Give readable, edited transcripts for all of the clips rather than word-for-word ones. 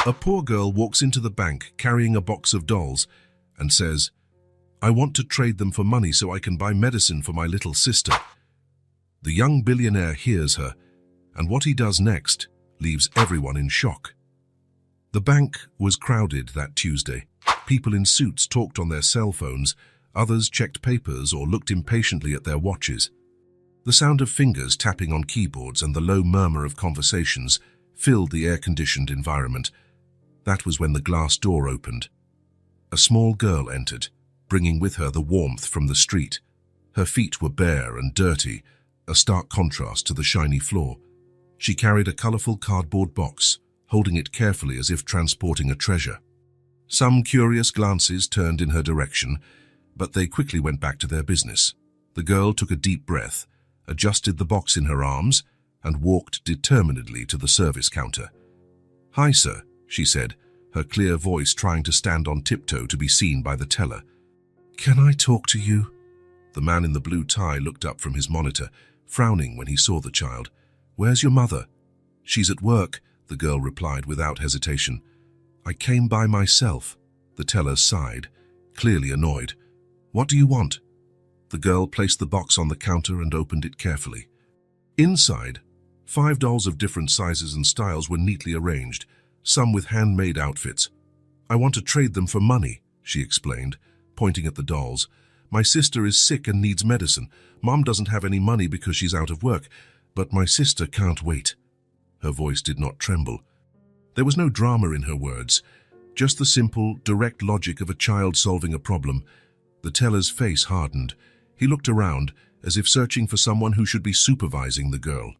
A poor girl walks into the bank carrying a box of dolls and says, "I want to trade them for money so I can buy medicine for my little sister." The young billionaire hears her, and what he does next leaves everyone in shock. The bank was crowded that Tuesday. People in suits talked on their cell phones, others checked papers or looked impatiently at their watches. The sound of fingers tapping on keyboards and the low murmur of conversations filled the air-conditioned environment. That was when the glass door opened. A small girl entered, bringing with her the warmth from the street. Her feet were bare and dirty, a stark contrast to the shiny floor. She carried a colorful cardboard box, holding it carefully as if transporting a treasure. Some curious glances turned in her direction, but they quickly went back to their business. The girl took a deep breath, adjusted the box in her arms, and walked determinedly to the service counter. "Hi, sir," she said, her clear voice trying to stand on tiptoe to be seen by the teller. "Can I talk to you?" The man in the blue tie looked up from his monitor, frowning when he saw the child. "Where's your mother?" "She's at work," the girl replied without hesitation. "I came by myself." The teller sighed, clearly annoyed. "What do you want?" The girl placed the box on the counter and opened it carefully. Inside, 5 dolls of different sizes and styles were neatly arranged, some with handmade outfits. "I want to trade them for money," she explained, pointing at the dolls. "My sister is sick and needs medicine. Mom doesn't have any money because she's out of work, but my sister can't wait." Her voice did not tremble. There was no drama in her words, just the simple, direct logic of a child solving a problem. The teller's face hardened. He looked around, as if searching for someone who should be supervising the girl.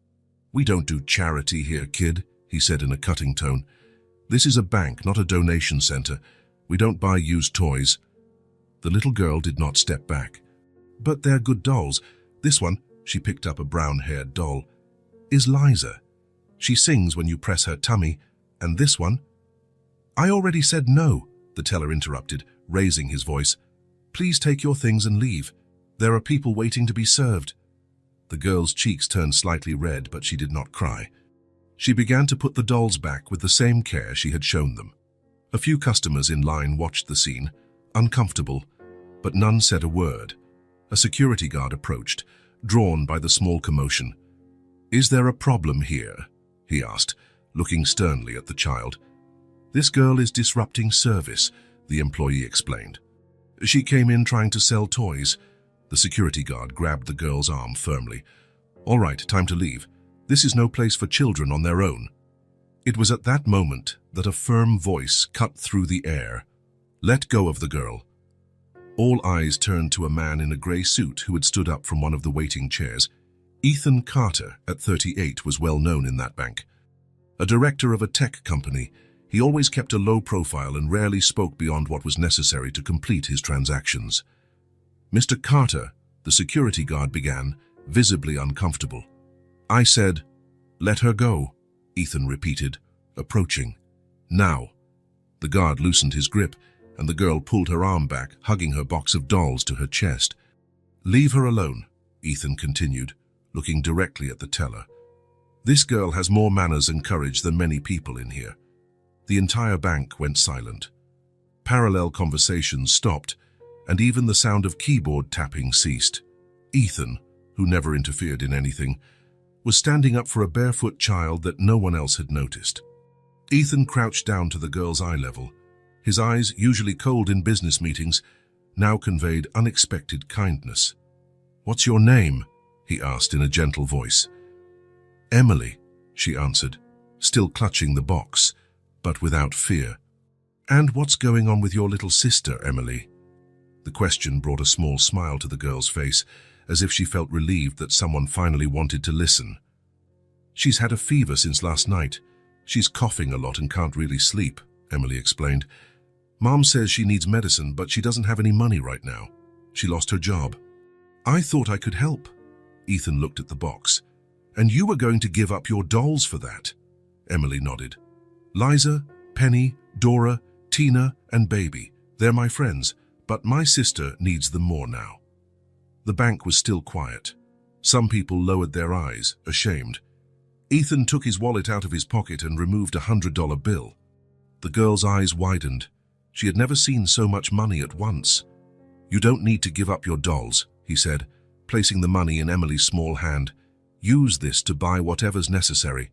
"We don't do charity here, kid," he said in a cutting tone. "This is a bank, not a donation center. We don't buy used toys." The little girl did not step back. "But they're good dolls. This one," she picked up a brown-haired doll, "is Liza. She sings when you press her tummy. And this one—" "I already said no," the teller interrupted, raising his voice. "Please take your things and leave. There are people waiting to be served." The girl's cheeks turned slightly red, but she did not cry. She began to put the dolls back with the same care she had shown them. A few customers in line watched the scene, uncomfortable, but none said a word. A security guard approached, drawn by the small commotion. "Is there a problem here?" he asked, looking sternly at the child. "This girl is disrupting service," the employee explained. "She came in trying to sell toys." The security guard grabbed the girl's arm firmly. "All right, time to leave. This is no place for children on their own." It was at that moment that a firm voice cut through the air. "Let go of the girl." All eyes turned to a man in a grey suit who had stood up from one of the waiting chairs. Ethan Carter, at 38, was well known in that bank. A director of a tech company, he always kept a low profile and rarely spoke beyond what was necessary to complete his transactions. "Mr. Carter," the security guard began, visibly uncomfortable. "I said, let her go," Ethan repeated, approaching. "Now." The guard loosened his grip, and the girl pulled her arm back, hugging her box of dolls to her chest. "Leave her alone," Ethan continued, looking directly at the teller. "This girl has more manners and courage than many people in here." The entire bank went silent. Parallel conversations stopped, and even the sound of keyboard tapping ceased. Ethan, who never interfered in anything, was standing up for a barefoot child that no one else had noticed. Ethan crouched down to the girl's eye level. His eyes, usually cold in business meetings, now conveyed unexpected kindness. "What's your name?" he asked in a gentle voice. "Emily," she answered, still clutching the box, but without fear. "And what's going on with your little sister, Emily?" The question brought a small smile to the girl's face, as if she felt relieved that someone finally wanted to listen. "She's had a fever since last night. She's coughing a lot and can't really sleep," Emily explained. "Mom says she needs medicine, but she doesn't have any money right now. She lost her job." "I thought I could help." Ethan looked at the box. "And you were going to give up your dolls for that?" Emily nodded. "Liza, Penny, Dora, Tina, and Baby. They're my friends, but my sister needs them more now." The bank was still quiet. Some people lowered their eyes, ashamed. Ethan took his wallet out of his pocket and removed a $100 bill. The girl's eyes widened. She had never seen so much money at once. "You don't need to give up your dolls," he said, placing the money in Emily's small hand. "Use this to buy whatever's necessary."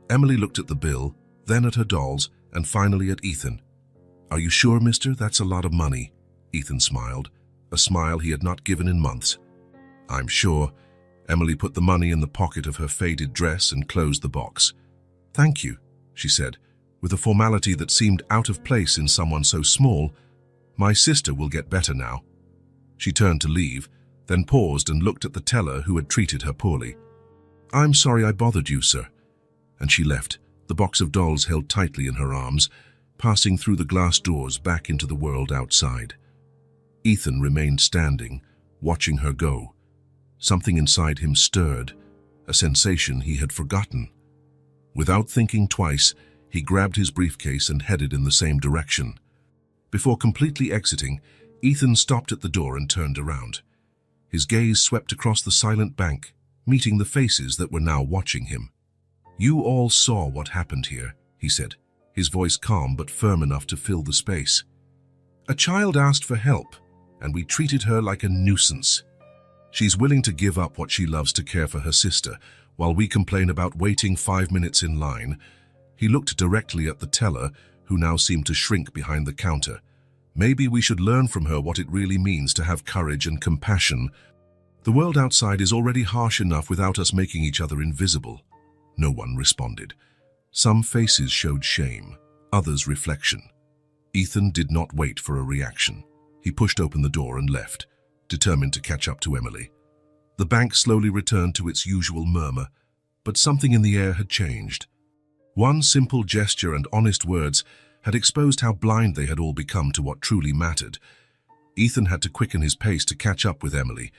Emily looked at the bill, then at her dolls, and finally at Ethan. "Are you sure, mister? That's a lot of money." Ethan smiled, a smile he had not given in months. "I'm sure." Emily put the money in the pocket of her faded dress and closed the box. "Thank you," she said, with a formality that seemed out of place in someone so small. "My sister will get better now." She turned to leave, then paused and looked at the teller who had treated her poorly. "I'm sorry I bothered you, sir." And she left, the box of dolls held tightly in her arms, passing through the glass doors back into the world outside. Ethan remained standing, watching her go. Something inside him stirred, a sensation he had forgotten. Without thinking twice, he grabbed his briefcase and headed in the same direction. Before completely exiting, Ethan stopped at the door and turned around. His gaze swept across the silent bank, meeting the faces that were now watching him. "You all saw what happened here," he said, his voice calm but firm enough to fill the space. "A child asked for help, and we treated her like a nuisance. She's willing to give up what she loves to care for her sister, while we complain about waiting 5 minutes in line." He looked directly at the teller, who now seemed to shrink behind the counter. "Maybe we should learn from her what it really means to have courage and compassion. The world outside is already harsh enough without us making each other invisible." No one responded. Some faces showed shame, others reflection. Ethan did not wait for a reaction. He pushed open the door and left, determined to catch up to Emily. The bank slowly returned to its usual murmur, but something in the air had changed. One simple gesture and honest words had exposed how blind they had all become to what truly mattered. Ethan had to quicken his pace to catch up with Emily.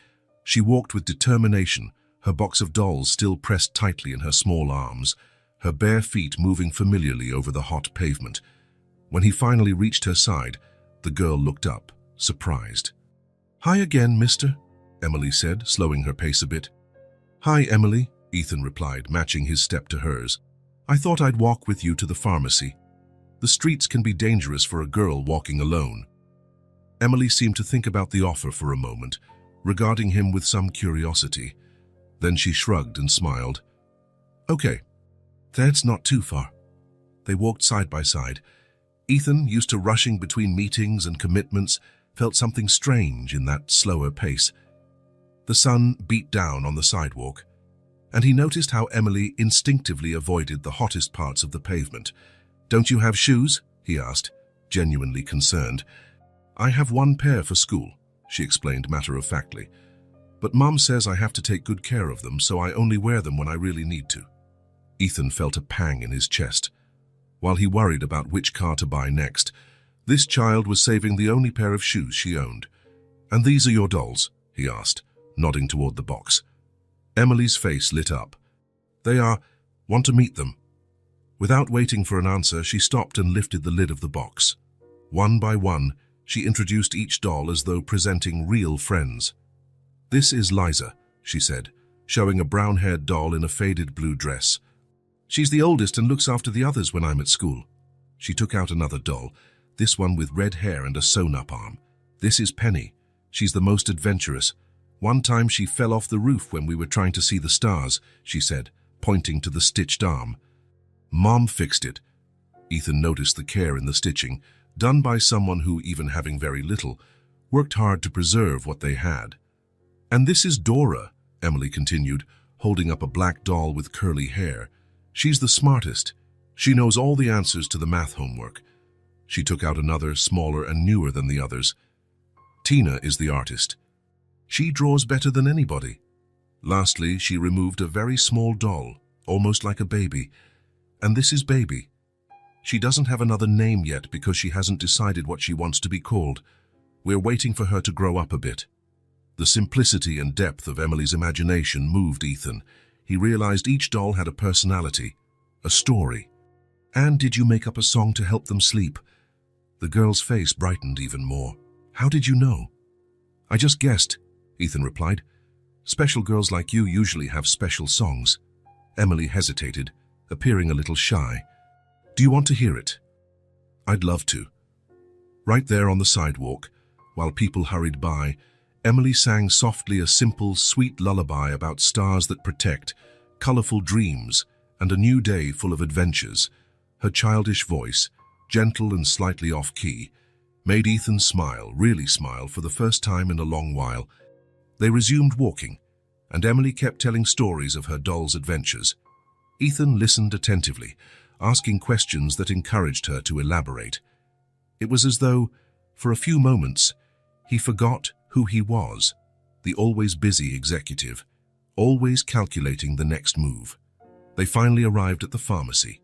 She walked with determination, her box of dolls still pressed tightly in her small arms, her bare feet moving familiarly over the hot pavement. When he finally reached her side, the girl looked up, surprised. "Hi again, mister," Emily said, slowing her pace a bit. "Hi, Emily," Ethan replied, matching his step to hers. "I thought I'd walk with you to the pharmacy. The streets can be dangerous for a girl walking alone." Emily seemed to think about the offer for a moment, regarding him with some curiosity. Then she shrugged and smiled. "Okay, that's not too far." They walked side by side. Ethan, used to rushing between meetings and commitments, felt something strange in that slower pace. The sun beat down on the sidewalk, and he noticed how Emily instinctively avoided the hottest parts of the pavement. "Don't you have shoes?" he asked, genuinely concerned. "I have one pair for school," she explained matter-of-factly. "But Mom says I have to take good care of them, so I only wear them when I really need to." Ethan felt a pang in his chest. While he worried about which car to buy next, this child was saving the only pair of shoes she owned. "And these are your dolls?" he asked, nodding toward the box. Emily's face lit up. "They are. Want to meet them?" Without waiting for an answer, she stopped and lifted the lid of the box. One by one, she introduced each doll as though presenting real friends. "This is Liza," she said, showing a brown-haired doll in a faded blue dress. "She's the oldest and looks after the others when I'm at school." She took out another doll, this one with red hair and a sewn-up arm. "This is Penny. She's the most adventurous. One time she fell off the roof when we were trying to see the stars," she said, pointing to the stitched arm. "Mom fixed it." Ethan noticed the care in the stitching, done by someone who, even having very little, worked hard to preserve what they had. "And this is Dora," Emily continued, holding up a black doll with curly hair. "She's the smartest. She knows all the answers to the math homework." She took out another, smaller and newer than the others. "Tina is the artist. She draws better than anybody." Lastly, she removed a very small doll, almost like a baby. "And this is Baby. She doesn't have another name yet because she hasn't decided what she wants to be called. We're waiting for her to grow up a bit." The simplicity and depth of Emily's imagination moved Ethan. He realized each doll had a personality, a story. "And did you make up a song to help them sleep?" The girl's face brightened even more. "How did you know?" "I just guessed," Ethan replied. "Special girls like you usually have special songs." Emily hesitated, appearing a little shy. "Do you want to hear it?" I'd love to. Right there on the sidewalk, while people hurried by, Emily sang softly a simple, sweet lullaby about stars that protect, colorful dreams, and a new day full of adventures. Her childish voice, gentle and slightly off-key, made Ethan smile, really smile, for the first time in a long while. They resumed walking, and Emily kept telling stories of her doll's adventures. Ethan listened attentively, asking questions that encouraged her to elaborate. It was as though, for a few moments, he forgot who he was, the always busy executive, always calculating the next move. They finally arrived at the pharmacy.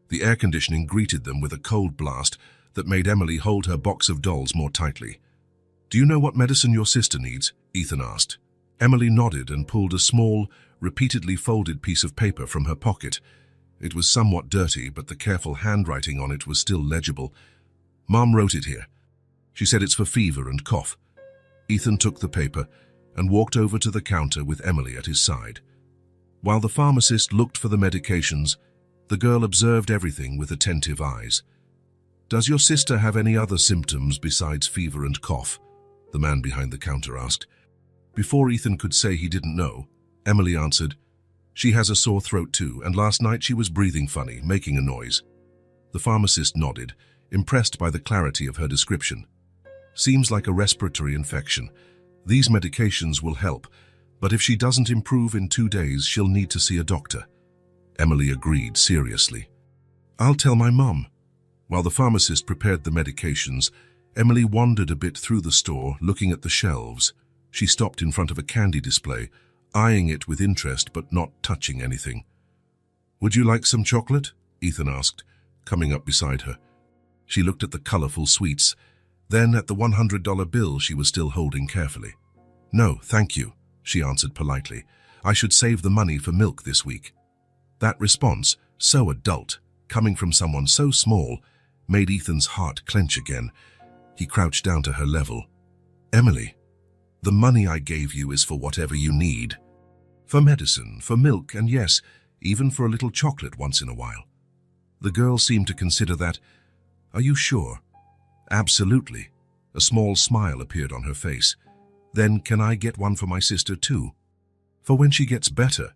The air conditioning greeted them with a cold blast that made Emily hold her box of dolls more tightly. "Do you know what medicine your sister needs?" Ethan asked. Emily nodded and pulled a small, repeatedly folded piece of paper from her pocket. It was somewhat dirty, but the careful handwriting on it was still legible. "Mom wrote it here. She said it's for fever and cough." Ethan took the paper and walked over to the counter with Emily at his side. While the pharmacist looked for the medications, the girl observed everything with attentive eyes. "Does your sister have any other symptoms besides fever and cough?" the man behind the counter asked. Before Ethan could say he didn't know, Emily answered, "She has a sore throat too, and last night she was breathing funny, making a noise." The pharmacist nodded, impressed by the clarity of her description. "Seems like a respiratory infection. These medications will help, but if she doesn't improve in 2 days, she'll need to see a doctor." Emily agreed seriously. "I'll tell my mom." While the pharmacist prepared the medications, Emily wandered a bit through the store, looking at the shelves. She stopped in front of a candy display, eyeing it with interest but not touching anything. "Would you like some chocolate?" Ethan asked, coming up beside her. She looked at the colorful sweets, then at the $100 bill she was still holding carefully. "No, thank you," she answered politely. "I should save the money for milk this week." That response, so adult, coming from someone so small, made Ethan's heart clench again. He crouched down to her level. "Emily, the money I gave you is for whatever you need. For medicine, for milk, and yes, even for a little chocolate once in a while." The girl seemed to consider that. "Are you sure?" "Absolutely." A small smile appeared on her face. "Then can I get one for my sister too?" "For when she gets better."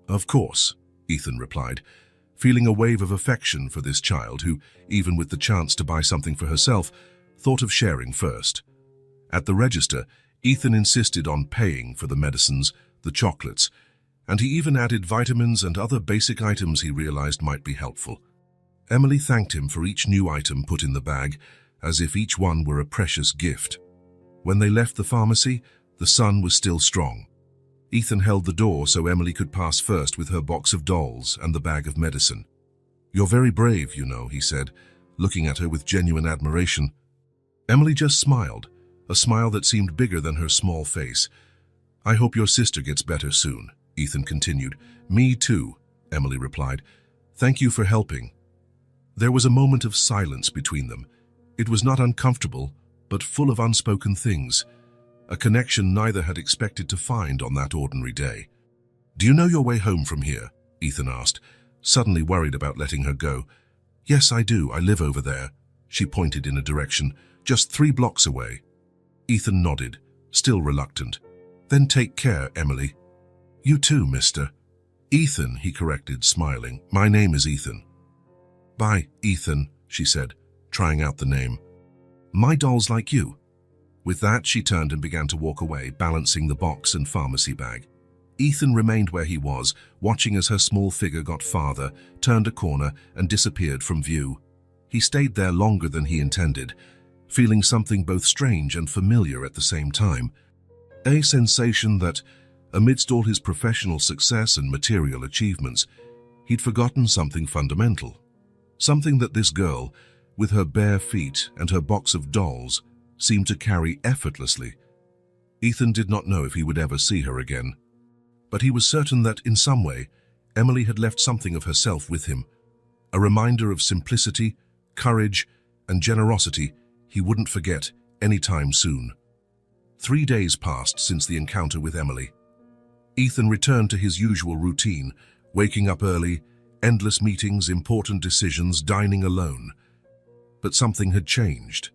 "Of course," Ethan replied, feeling a wave of affection for this child who, even with the chance to buy something for herself, thought of sharing first. At the register, Ethan insisted on paying for the medicines, the chocolates, and he even added vitamins and other basic items he realized might be helpful. Emily thanked him for each new item put in the bag, as if each one were a precious gift. When they left the pharmacy, the sun was still strong. Ethan held the door so Emily could pass first with her box of dolls and the bag of medicine. "You're very brave, you know," he said, looking at her with genuine admiration. Emily just smiled, a smile that seemed bigger than her small face. "I hope your sister gets better soon," Ethan continued. "Me too," Emily replied. "Thank you for helping." There was a moment of silence between them. It was not uncomfortable, but full of unspoken things, a connection neither had expected to find on that ordinary day. "Do you know your way home from here?" Ethan asked, suddenly worried about letting her go. "Yes, I do. I live over there." She pointed in a direction, "just 3 blocks away." Ethan nodded, still reluctant. "Then take care, Emily." "You too, mister." "Ethan," he corrected, smiling. "My name is Ethan." "Bye, Ethan," she said, trying out the name. "My doll's like you." With that, she turned and began to walk away, balancing the box and pharmacy bag. Ethan remained where he was, watching as her small figure got farther, turned a corner, and disappeared from view. He stayed there longer than he intended, feeling something both strange and familiar at the same time. A sensation that, amidst all his professional success and material achievements, he'd forgotten something fundamental. Something that this girl, with her bare feet and her box of dolls, seemed to carry effortlessly. Ethan did not know if he would ever see her again, but he was certain that, in some way, Emily had left something of herself with him, a reminder of simplicity, courage, and generosity he wouldn't forget anytime soon. 3 days passed since the encounter with Emily. Ethan returned to his usual routine, waking up early, endless meetings, important decisions, dining alone. but something had changed.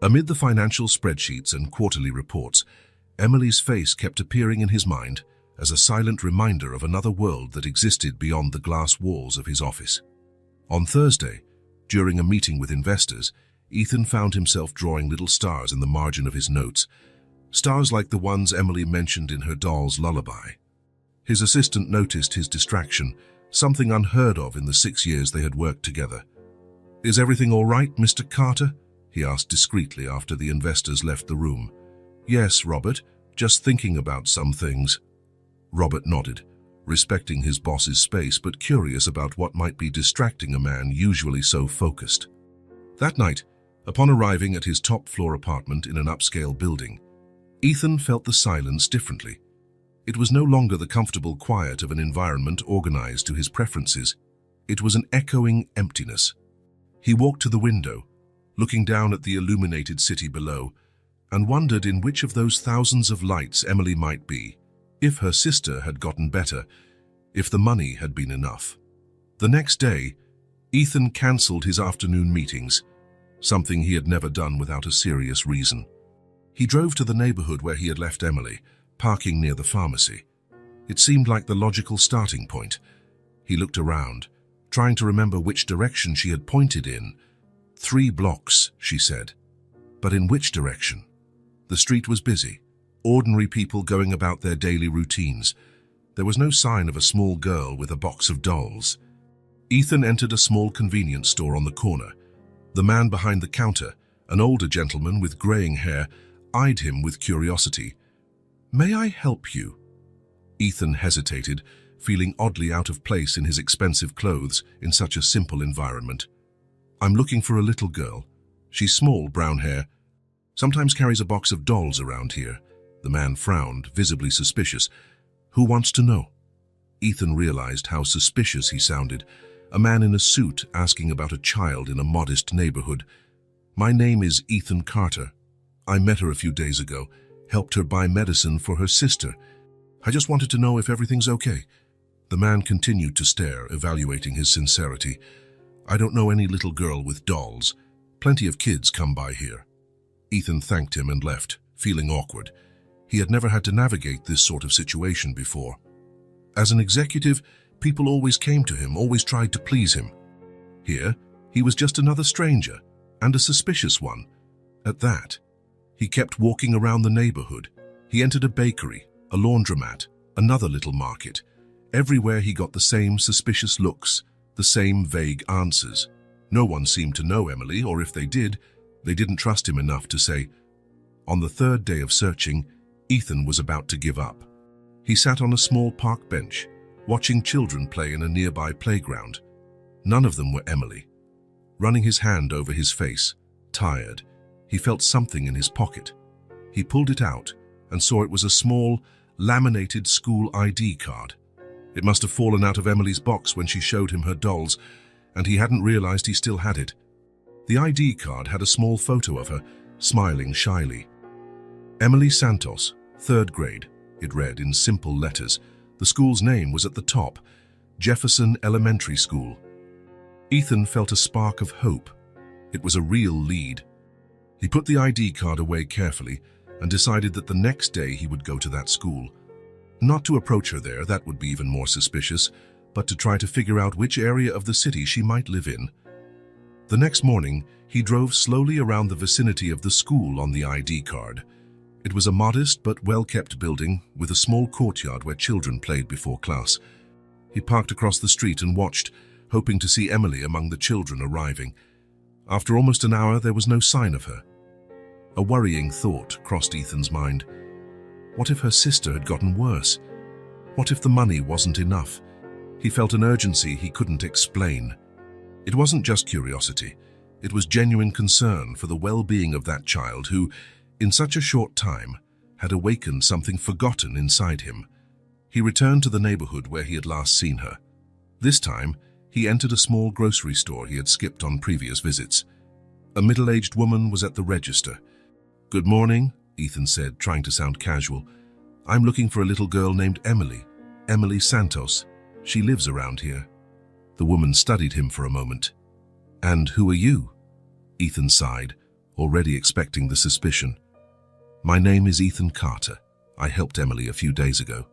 Amid the financial spreadsheets and quarterly reports, Emily's face kept appearing in his mind as a silent reminder of another world that existed beyond the glass walls of his office. On Thursday, during a meeting with investors, Ethan found himself drawing little stars in the margin of his notes, stars like the ones Emily mentioned in her doll's lullaby. His assistant noticed his distraction, something unheard of in the 6 years they had worked together. "Is everything all right, Mr. Carter?" he asked discreetly after the investors left the room. "Yes, Robert, just thinking about some things." Robert nodded, respecting his boss's space but curious about what might be distracting a man usually so focused. That night, upon arriving at his top-floor apartment in an upscale building, Ethan felt the silence differently. It was no longer the comfortable quiet of an environment organized to his preferences. It was an echoing emptiness. He walked to the window, looking down at the illuminated city below, and wondered in which of those thousands of lights Emily might be, if her sister had gotten better, if the money had been enough. The next day, Ethan cancelled his afternoon meetings, something he had never done without a serious reason. He drove to the neighborhood where he had left Emily, parking near the pharmacy. It seemed like the logical starting point. He looked around, trying to remember which direction she had pointed in. 3 blocks, she said. But in which direction? The street was busy, ordinary people going about their daily routines. There was no sign of a small girl with a box of dolls. Ethan entered a small convenience store on the corner. The man behind the counter, an older gentleman with graying hair, eyed him with curiosity. "May I help you?" Ethan hesitated, feeling oddly out of place in his expensive clothes in such a simple environment. "I'm looking for a little girl. She's small, brown hair. Sometimes carries a box of dolls around here." The man frowned, visibly suspicious. "Who wants to know?" Ethan realized how suspicious he sounded. A man in a suit asking about a child in a modest neighborhood. "My name is Ethan Carter. I met her a few days ago, helped her buy medicine for her sister. I just wanted to know if everything's okay." The man continued to stare, evaluating his sincerity. "I don't know any little girl with dolls. Plenty of kids come by here." Ethan thanked him and left, feeling awkward. He had never had to navigate this sort of situation before. As an executive, people always came to him, always tried to please him. Here, he was just another stranger, and a suspicious one. At that, he kept walking around the neighborhood. He entered a bakery, a laundromat, another little market. Everywhere he got the same suspicious looks, the same vague answers. No one seemed to know Emily, or if they did, they didn't trust him enough to say. On the 3rd day of searching, Ethan was about to give up. He sat on a small park bench, watching children play in a nearby playground. None of them were Emily. Running his hand over his face, tired, he felt something in his pocket. He pulled it out and saw it was a small, laminated school ID card. It must have fallen out of Emily's box when she showed him her dolls, and he hadn't realized he still had it. The ID card had a small photo of her, smiling shyly. "Emily Santos, 3rd grade," it read in simple letters. The school's name was at the top, Jefferson Elementary School. Ethan felt a spark of hope. It was a real lead. He put the ID card away carefully and decided that the next day he would go to that school. Not to approach her there, that would be even more suspicious, but to try to figure out which area of the city she might live in. The next morning, he drove slowly around the vicinity of the school on the ID card. It was a modest but well-kept building with a small courtyard where children played before class. He parked across the street and watched, hoping to see Emily among the children arriving. After almost an hour, there was no sign of her. A worrying thought crossed Ethan's mind. What if her sister had gotten worse? What if the money wasn't enough? He felt an urgency he couldn't explain. It wasn't just curiosity. It was genuine concern for the well-being of that child who, in such a short time, had awakened something forgotten inside him. He returned to the neighborhood where he had last seen her. This time, he entered a small grocery store he had skipped on previous visits. A middle-aged woman was at the register. "Good morning," Ethan said, trying to sound casual. "I'm looking for a little girl named Emily. Emily Santos. She lives around here." The woman studied him for a moment. "And who are you?" Ethan sighed, already expecting the suspicion. My name is Ethan Carter. I helped Emily a few days ago.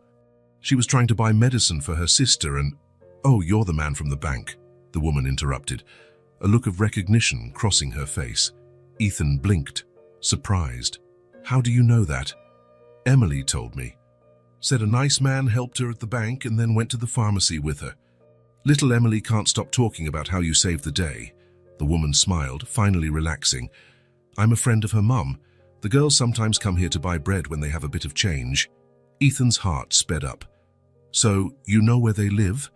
She was trying to buy medicine for her sister and— Oh, you're the man from the bank, the woman interrupted, a look of recognition crossing her face. Ethan blinked, surprised. How do you know that? Emily told me. Said a nice man helped her at the bank and then went to the pharmacy with her. Little Emily can't stop talking about how you saved the day. The woman smiled, finally relaxing. I'm a friend of her mum. The girls sometimes come here to buy bread when they have a bit of change. Ethan's heart sped up. So, you know where they live?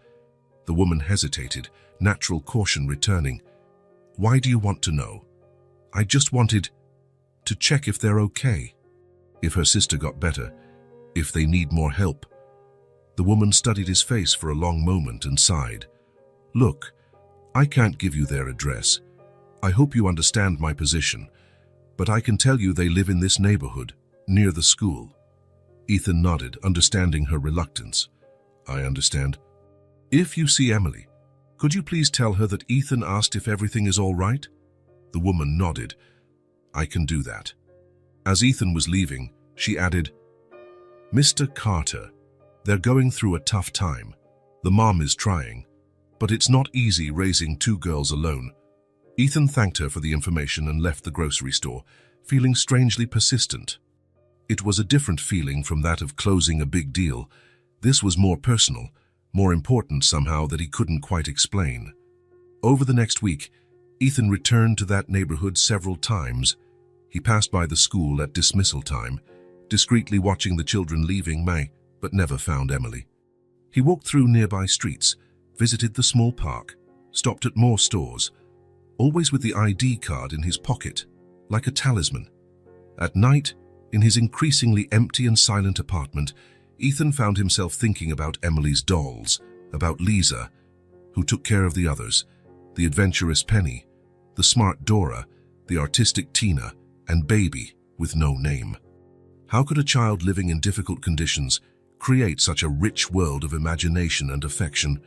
The woman hesitated, natural caution returning. Why do you want to know? I just wanted to check if they're okay. If her sister got better. If they need more help. The woman studied his face for a long moment and sighed. Look, I can't give you their address. I hope you understand my position, but I can tell you they live in this neighborhood, near the school. Ethan nodded, understanding her reluctance. I understand. If you see Emily, could you please tell her that Ethan asked if everything is all right? The woman nodded. I can do that. As Ethan was leaving, she added, Mr. Carter, they're going through a tough time. The mom is trying, but it's not easy raising two girls alone. Ethan thanked her for the information and left the grocery store, feeling strangely persistent. It was a different feeling from that of closing a big deal. This was more personal, more important somehow that he couldn't quite explain. Over the next week, Ethan returned to that neighborhood several times. He passed by the school at dismissal time, discreetly watching the children leaving May, but never found Emily. He walked through nearby streets, visited the small park, stopped at more stores, always with the ID card in his pocket, like a talisman. At night, in his increasingly empty and silent apartment, Ethan found himself thinking about Emily's dolls, about Lisa, who took care of the others, the adventurous Penny, the smart Dora, the artistic Tina, and Baby with no name. How could a child living in difficult conditions create such a rich world of imagination and affection?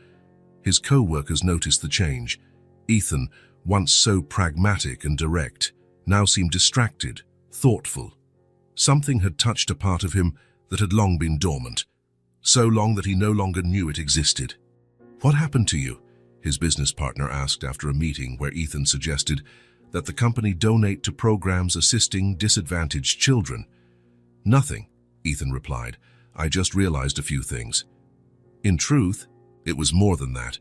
His co-workers noticed the change. Ethan, once so pragmatic and direct, now seemed distracted, thoughtful. Something had touched a part of him that had long been dormant, so long that he no longer knew it existed. What happened to you? His business partner asked after a meeting where Ethan suggested that the company donate to programs assisting disadvantaged children. Nothing, Ethan replied. I just realized a few things. In truth, it was more than that.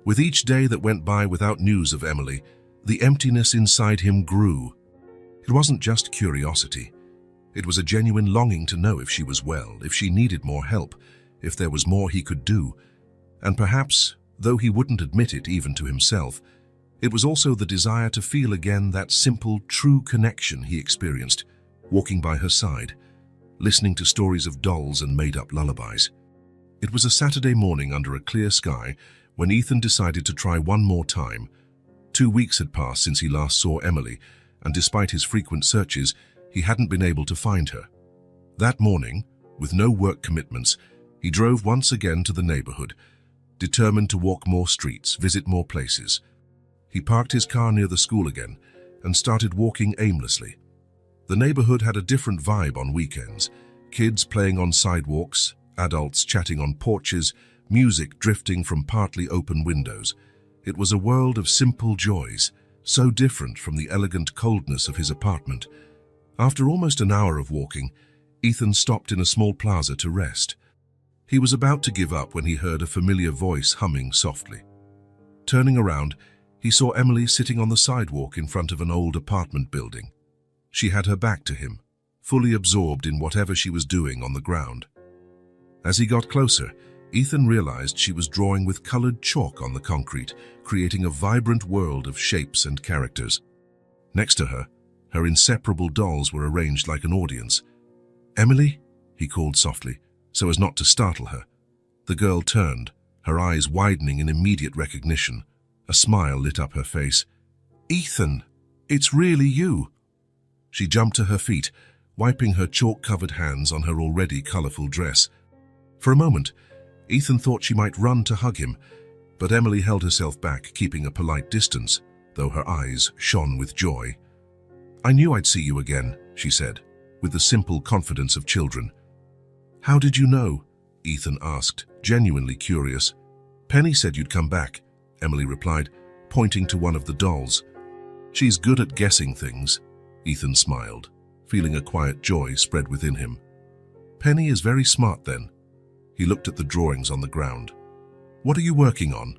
With each day that went by without news of Emily, the emptiness inside him grew. It wasn't just curiosity. It was a genuine longing to know if she was well, if she needed more help, if there was more he could do. And perhaps, though he wouldn't admit it even to himself, it was also the desire to feel again that simple, true connection he experienced, walking by her side, listening to stories of dolls and made-up lullabies. It was a Saturday morning under a clear sky when Ethan decided to try one more time. 2 weeks had passed since he last saw Emily, and despite his frequent searches, he hadn't been able to find her. That morning, with no work commitments, he drove once again to the neighborhood, determined to walk more streets, visit more places. He parked his car near the school again and started walking aimlessly. The neighborhood had a different vibe on weekends. Kids playing on sidewalks, adults chatting on porches, music drifting from partly open windows. It was a world of simple joys, so different from the elegant coldness of his apartment. After almost an hour of walking, Ethan stopped in a small plaza to rest. He was about to give up when he heard a familiar voice humming softly. Turning around, he saw Emily sitting on the sidewalk in front of an old apartment building. She had her back to him, fully absorbed in whatever she was doing on the ground. As he got closer, Ethan realized she was drawing with colored chalk on the concrete, creating a vibrant world of shapes and characters. Next to her, her inseparable dolls were arranged like an audience. "Emily?" he called softly, so as not to startle her. The girl turned, her eyes widening in immediate recognition. A smile lit up her face. "Ethan, it's really you." She jumped to her feet, wiping her chalk-covered hands on her already colorful dress. For a moment, Ethan thought she might run to hug him, but Emily held herself back, keeping a polite distance. though her eyes shone with joy. "I knew I'd see you again," she said, with the simple confidence of children. "How did you know?" Ethan asked, genuinely curious. "Penny said you'd come back," Emily replied, pointing to one of the dolls. "She's good at guessing things," Ethan smiled, feeling a quiet joy spread within him. "Penny is very smart then." He looked at the drawings on the ground. "What are you working on?"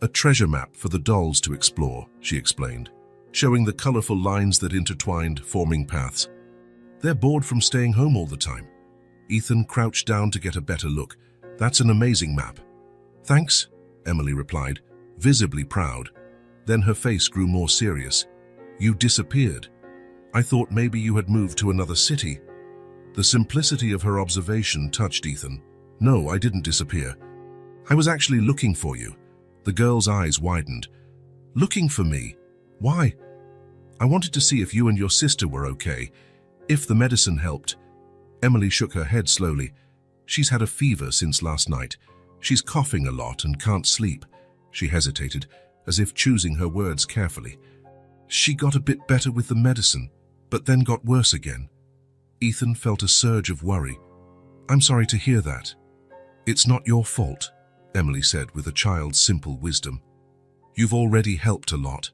"A treasure map for the dolls to explore," she explained, showing the colorful lines that intertwined, forming paths. "They're bored from staying home all the time." Ethan crouched down to get a better look. "That's an amazing map." "Thanks," Emily replied, visibly proud. Then her face grew more serious. "You disappeared. I thought maybe you had moved to another city." The simplicity of her observation touched Ethan. "No, I didn't disappear. I was actually looking for you." The girl's eyes widened. "Looking for me? Why?" "I wanted to see if you and your sister were okay, if the medicine helped." Emily shook her head slowly. "She's had a fever since last night. She's coughing a lot and can't sleep." She hesitated, as if choosing her words carefully. "She got a bit better with the medicine, but then got worse again." Ethan felt a surge of worry. "I'm sorry to hear that." "It's not your fault," Emily said with a child's simple wisdom. "You've already helped a lot."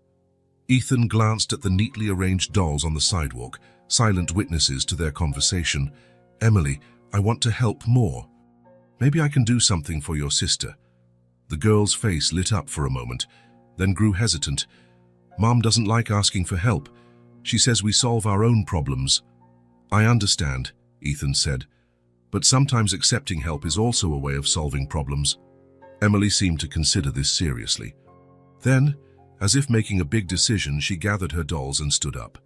Ethan glanced at the neatly arranged dolls on the sidewalk, silent witnesses to their conversation. "Emily, I want to help more. Maybe I can do something for your sister." The girl's face lit up for a moment, then grew hesitant. "Mom doesn't like asking for help. She says we solve our own problems." "I understand," Ethan said, "but sometimes accepting help is also a way of solving problems." Emily seemed to consider this seriously. Then, as if making a big decision, she gathered her dolls and stood up.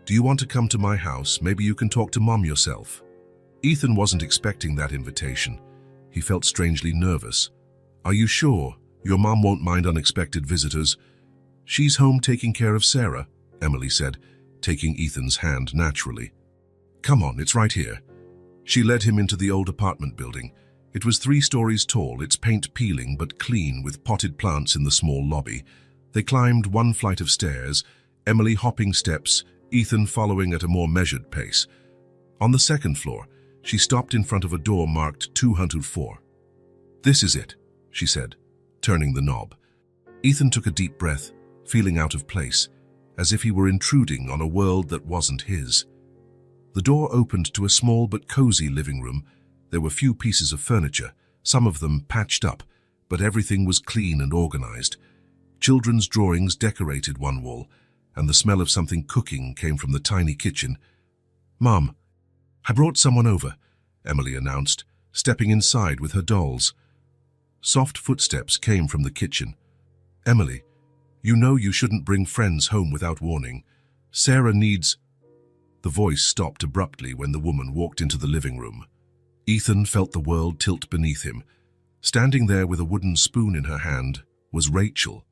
"Do you want to come to my house? Maybe you can talk to Mom yourself." Ethan wasn't expecting that invitation. He felt strangely nervous. "Are you sure? Your mom won't mind unexpected visitors." "She's home taking care of Sarah," Emily said, taking Ethan's hand naturally. "Come on, it's right here." She led him into the old apartment building. It was 3 stories tall, its paint peeling but clean, with potted plants in the small lobby. They climbed 1 flight of stairs, Emily hopping steps, Ethan following at a more measured pace. On the 2nd floor, she stopped in front of a door marked 204. "This is it," she said, turning the knob. Ethan took a deep breath, feeling out of place, as if he were intruding on a world that wasn't his. The door opened to a small but cozy living room. There were few pieces of furniture, some of them patched up, but everything was clean and organized. Children's drawings decorated one wall, and the smell of something cooking came from the tiny kitchen. "Mom, I brought someone over," Emily announced, stepping inside with her dolls. Soft footsteps came from the kitchen. "Emily, you know you shouldn't bring friends home without warning. Sarah needs—" The voice stopped abruptly when the woman walked into the living room. Ethan felt the world tilt beneath him. Standing there with a wooden spoon in her hand was Rachel.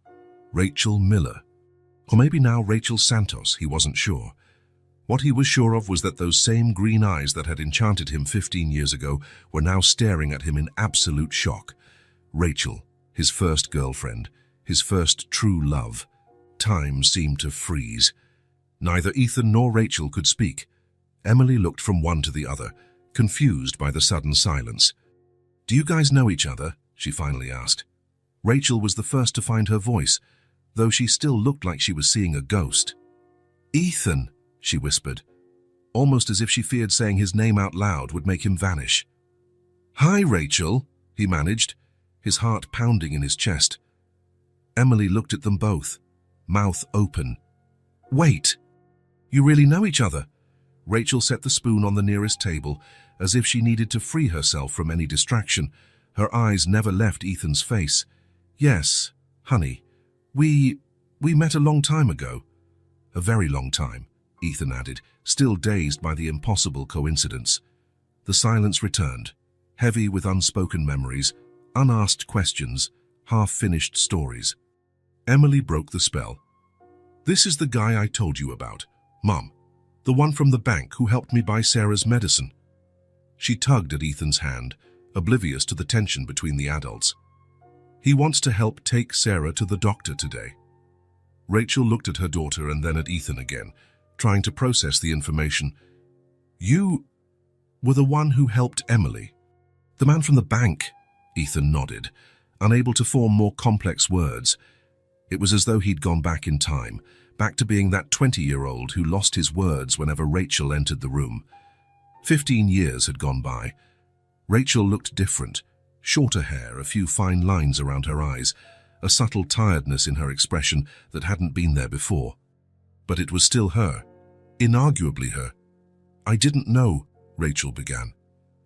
Rachel Miller. Or maybe now Rachel Santos, he wasn't sure. What he was sure of was that those same green eyes that had enchanted him 15 years ago were now staring at him in absolute shock. Rachel, his first girlfriend, his first true love. Time seemed to freeze. Neither Ethan nor Rachel could speak. Emily looked from one to the other, confused by the sudden silence. "Do you guys know each other?" she finally asked. Rachel was the first to find her voice, though she still looked like she was seeing a ghost. "Ethan," she whispered, almost as if she feared saying his name out loud would make him vanish. "Hi, Rachel," he managed, his heart pounding in his chest. Emily looked at them both, mouth open. "Wait, you really know each other?" Rachel set the spoon on the nearest table, as if she needed to free herself from any distraction. Her eyes never left Ethan's face. "Yes, honey, we met a long time ago." "A very long time," Ethan added, still dazed by the impossible coincidence. The silence returned, heavy with unspoken memories, unasked questions, half-finished stories. Emily broke the spell. "This is the guy I told you about, Mom. The one from the bank who helped me buy Sarah's medicine." She tugged at Ethan's hand, oblivious to the tension between the adults. "He wants to help take Sarah to the doctor today." Rachel looked at her daughter and then at Ethan again, trying to process the information. "You were the one who helped Emily?" "The man from the bank," Ethan nodded, unable to form more complex words. It was as though he'd gone back in time, back to being that 20-year-old who lost his words whenever Rachel entered the room. 15 years had gone by. Rachel looked different. Shorter hair, a few fine lines around her eyes, a subtle tiredness in her expression that hadn't been there before. But it was still her. Inarguably her. "I didn't know," Rachel began.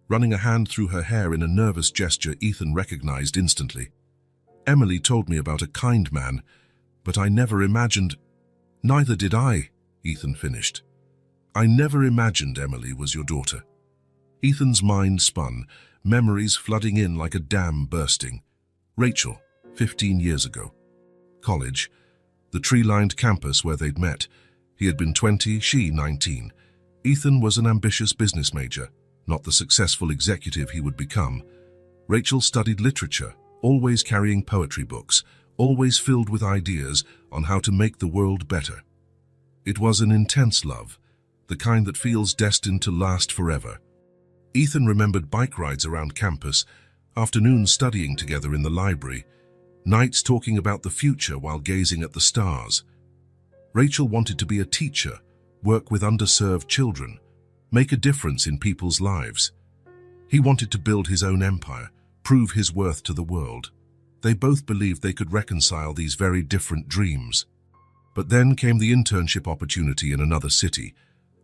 Running a hand through her hair in a nervous gesture Ethan recognized instantly. "Emily told me about a kind man, but I never imagined—" "Neither did I," Ethan finished. "I never imagined Emily was your daughter." Ethan's mind spun, memories flooding in like a dam bursting. Rachel, 15 years ago. College, the tree-lined campus where they'd met. He had been 20, she 19. Ethan was an ambitious business major, not the successful executive he would become. Rachel studied literature, always carrying poetry books, always filled with ideas on how to make the world better. It was an intense love, the kind that feels destined to last forever. Ethan remembered bike rides around campus, afternoons studying together in the library, nights talking about the future while gazing at the stars. Rachel wanted to be a teacher, work with underserved children, make a difference in people's lives. He wanted to build his own empire, prove his worth to the world. They both believed they could reconcile these very different dreams. But then came the internship opportunity in another city,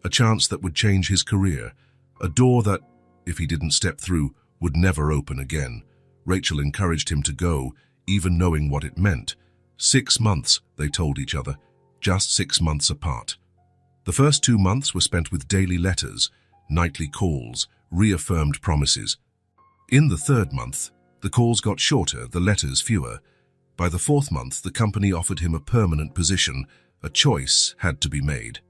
a chance that would change his career, a door that, if he didn't step through, would never open again. Rachel encouraged him to go, even knowing what it meant. 6 months, they told each other, just 6 months apart. The first 2 months were spent with daily letters, nightly calls, reaffirmed promises. In the 3rd month, the calls got shorter, the letters fewer. By the 4th month, the company offered him a permanent position. A choice had to be made.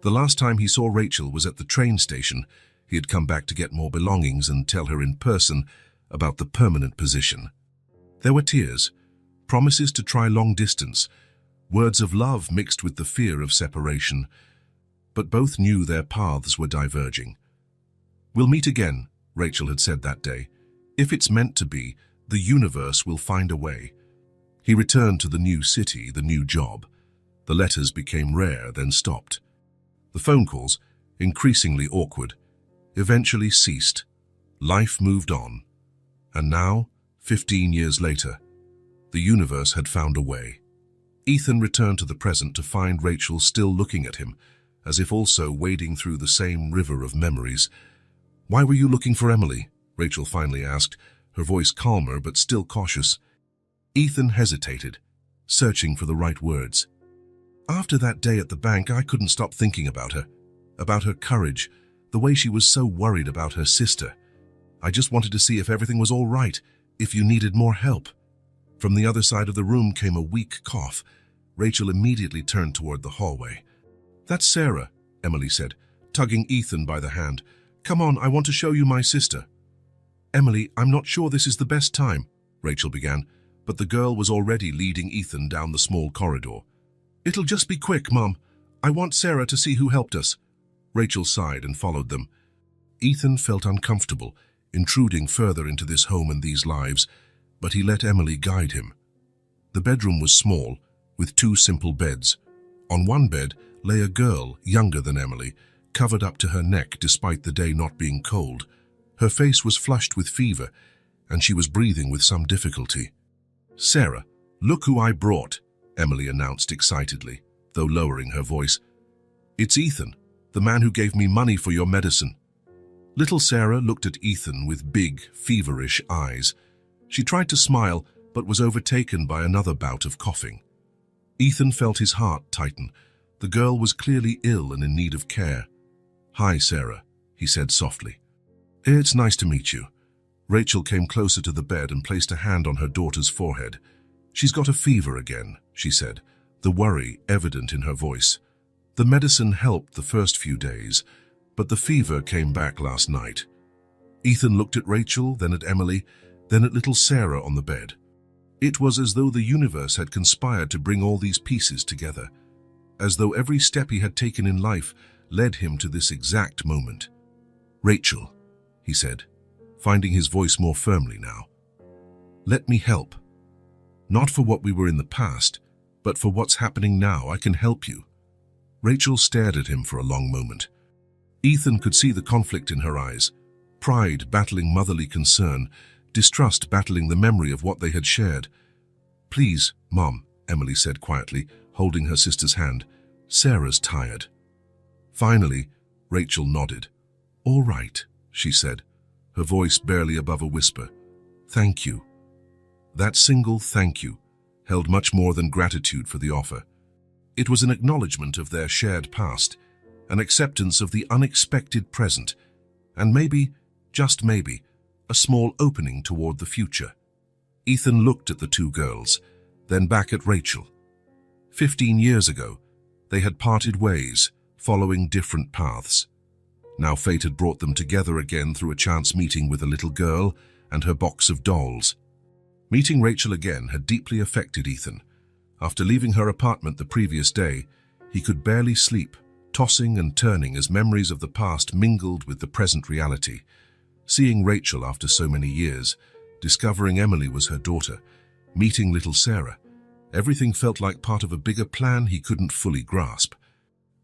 The last time he saw Rachel was at the train station. He had come back to get more belongings and tell her in person about the permanent position. There were tears, promises to try long distance, words of love mixed with the fear of separation. But both knew their paths were diverging. "We'll meet again," Rachel had said that day. "If it's meant to be, the universe will find a way." He returned to the new city, the new job. The letters became rare, then stopped. The phone calls, increasingly awkward, eventually ceased. Life moved on. And now, 15 years later, the universe had found a way. Ethan returned to the present to find Rachel still looking at him, as if also wading through the same river of memories. "Why were you looking for Emily?" Rachel finally asked, her voice calmer but still cautious. Ethan hesitated, searching for the right words. "After that day at the bank, I couldn't stop thinking about her courage, the way she was so worried about her sister. I just wanted to see if everything was all right, if you needed more help." From the other side of the room came a weak cough. Rachel immediately turned toward the hallway. "That's Sarah," Emily said, tugging Ethan by the hand. "Come on, I want to show you my sister." "Emily, I'm not sure this is the best time," Rachel began, but the girl was already leading Ethan down the small corridor. "It'll just be quick, Mom. I want Sarah to see who helped us." Rachel sighed and followed them. Ethan felt uncomfortable, intruding further into this home and these lives, but he let Emily guide him. The bedroom was small, with 2 simple beds. On one bed lay a girl, younger than Emily, covered up to her neck despite the day not being cold. Her face was flushed with fever, and she was breathing with some difficulty. "Sarah, look who I brought," Emily announced excitedly, though lowering her voice. "It's Ethan, the man who gave me money for your medicine." Little Sarah looked at Ethan with big, feverish eyes. She tried to smile, but was overtaken by another bout of coughing. Ethan felt his heart tighten. The girl was clearly ill and in need of care. "Hi, Sarah," he said softly. "It's nice to meet you." Rachel came closer to the bed and placed a hand on her daughter's forehead. "She's got a fever again," she said, the worry evident in her voice. "The medicine helped the first few days, but the fever came back last night." Ethan looked at Rachel, then at Emily, then at little Sarah on the bed. It was as though the universe had conspired to bring all these pieces together, as though every step he had taken in life led him to this exact moment. "Rachel," he said, finding his voice more firmly now. "Let me help. Not for what we were in the past, but for what's happening now. I can help you." Rachel stared at him for a long moment. Ethan could see the conflict in her eyes, pride battling motherly concern, distrust battling the memory of what they had shared. "Please, Mom," Emily said quietly, holding her sister's hand. "Sarah's tired." Finally, Rachel nodded. "All right," she said, her voice barely above a whisper. "Thank you." That single thank you held much more than gratitude for the offer. It was an acknowledgement of their shared past, an acceptance of the unexpected present, and maybe, just maybe, a small opening toward the future. Ethan looked at the two girls, then back at Rachel. 15 years ago, they had parted ways, following different paths. Now fate had brought them together again through a chance meeting with a little girl and her box of dolls. Meeting Rachel again had deeply affected Ethan. After leaving her apartment the previous day, he could barely sleep, tossing and turning as memories of the past mingled with the present reality. Seeing Rachel after so many years, discovering Emily was her daughter, meeting little Sarah, everything felt like part of a bigger plan he couldn't fully grasp.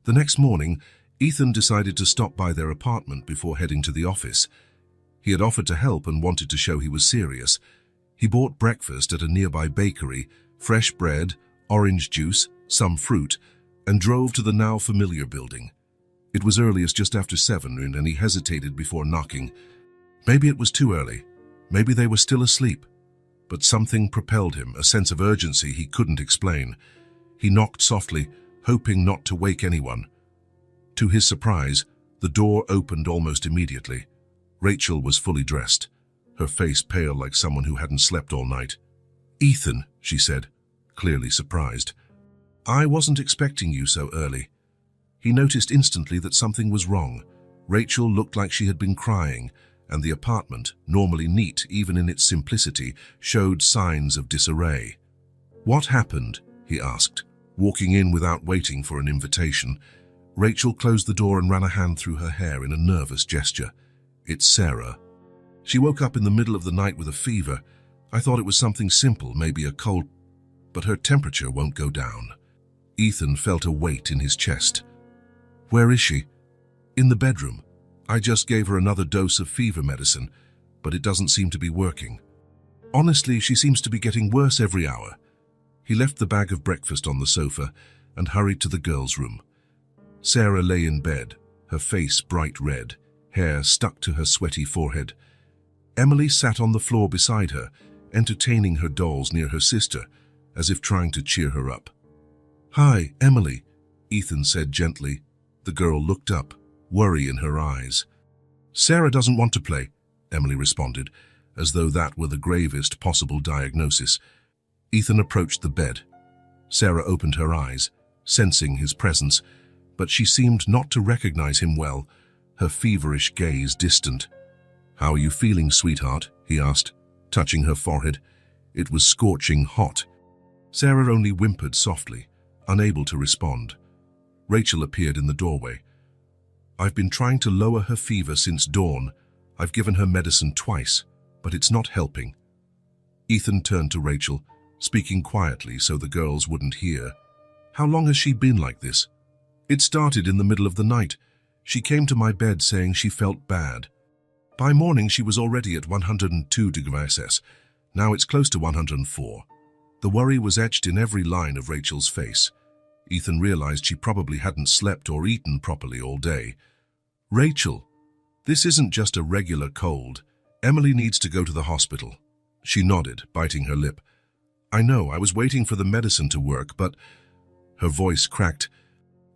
The next morning, Ethan decided to stop by their apartment before heading to the office. He had offered to help and wanted to show he was serious. He bought breakfast at a nearby bakery, fresh bread, orange juice, some fruit, and drove to the now familiar building. It was earliest just after 7 and he hesitated before knocking. Maybe it was too early. Maybe they were still asleep. But something propelled him, a sense of urgency he couldn't explain. He knocked softly, hoping not to wake anyone. To his surprise, the door opened almost immediately. Rachel was fully dressed, her face pale like someone who hadn't slept all night. "Ethan," she said, clearly surprised. "I wasn't expecting you so early." He noticed instantly that something was wrong. Rachel looked like she had been crying, and the apartment, normally neat even in its simplicity, showed signs of disarray. "What happened?" he asked, walking in without waiting for an invitation. Rachel closed the door and ran a hand through her hair in a nervous gesture. "It's Sarah. She woke up in the middle of the night with a fever. I thought it was something simple, maybe a cold, but her temperature won't go down." Ethan felt a weight in his chest. "Where is she?" "In the bedroom. I just gave her another dose of fever medicine, but it doesn't seem to be working. Honestly, she seems to be getting worse every hour." He left the bag of breakfast on the sofa and hurried to the girls' room. Sarah lay in bed, her face bright red, hair stuck to her sweaty forehead. Emily sat on the floor beside her, entertaining her dolls near her sister, as if trying to cheer her up. "Hi, Emily," Ethan said gently. The girl looked up, worry in her eyes. "Sarah doesn't want to play," Emily responded, as though that were the gravest possible diagnosis. Ethan approached the bed. Sarah opened her eyes, sensing his presence, but she seemed not to recognize him well, her feverish gaze distant. "How are you feeling, sweetheart?" he asked, touching her forehead. It was scorching hot. Sarah only whimpered softly, unable to respond. Rachel appeared in the doorway. "I've been trying to lower her fever since dawn. I've given her medicine twice, but it's not helping." Ethan turned to Rachel, speaking quietly so the girls wouldn't hear. "How long has she been like this?" "It started in the middle of the night. She came to my bed saying she felt bad. By morning she was already at 102 degrees Celsius. Now it's close to 104. The worry was etched in every line of Rachel's face. Ethan realized she probably hadn't slept or eaten properly all day. "Rachel, this isn't just a regular cold. Emily needs to go to the hospital." She nodded, biting her lip. "I know, I was waiting for the medicine to work, but..." Her voice cracked.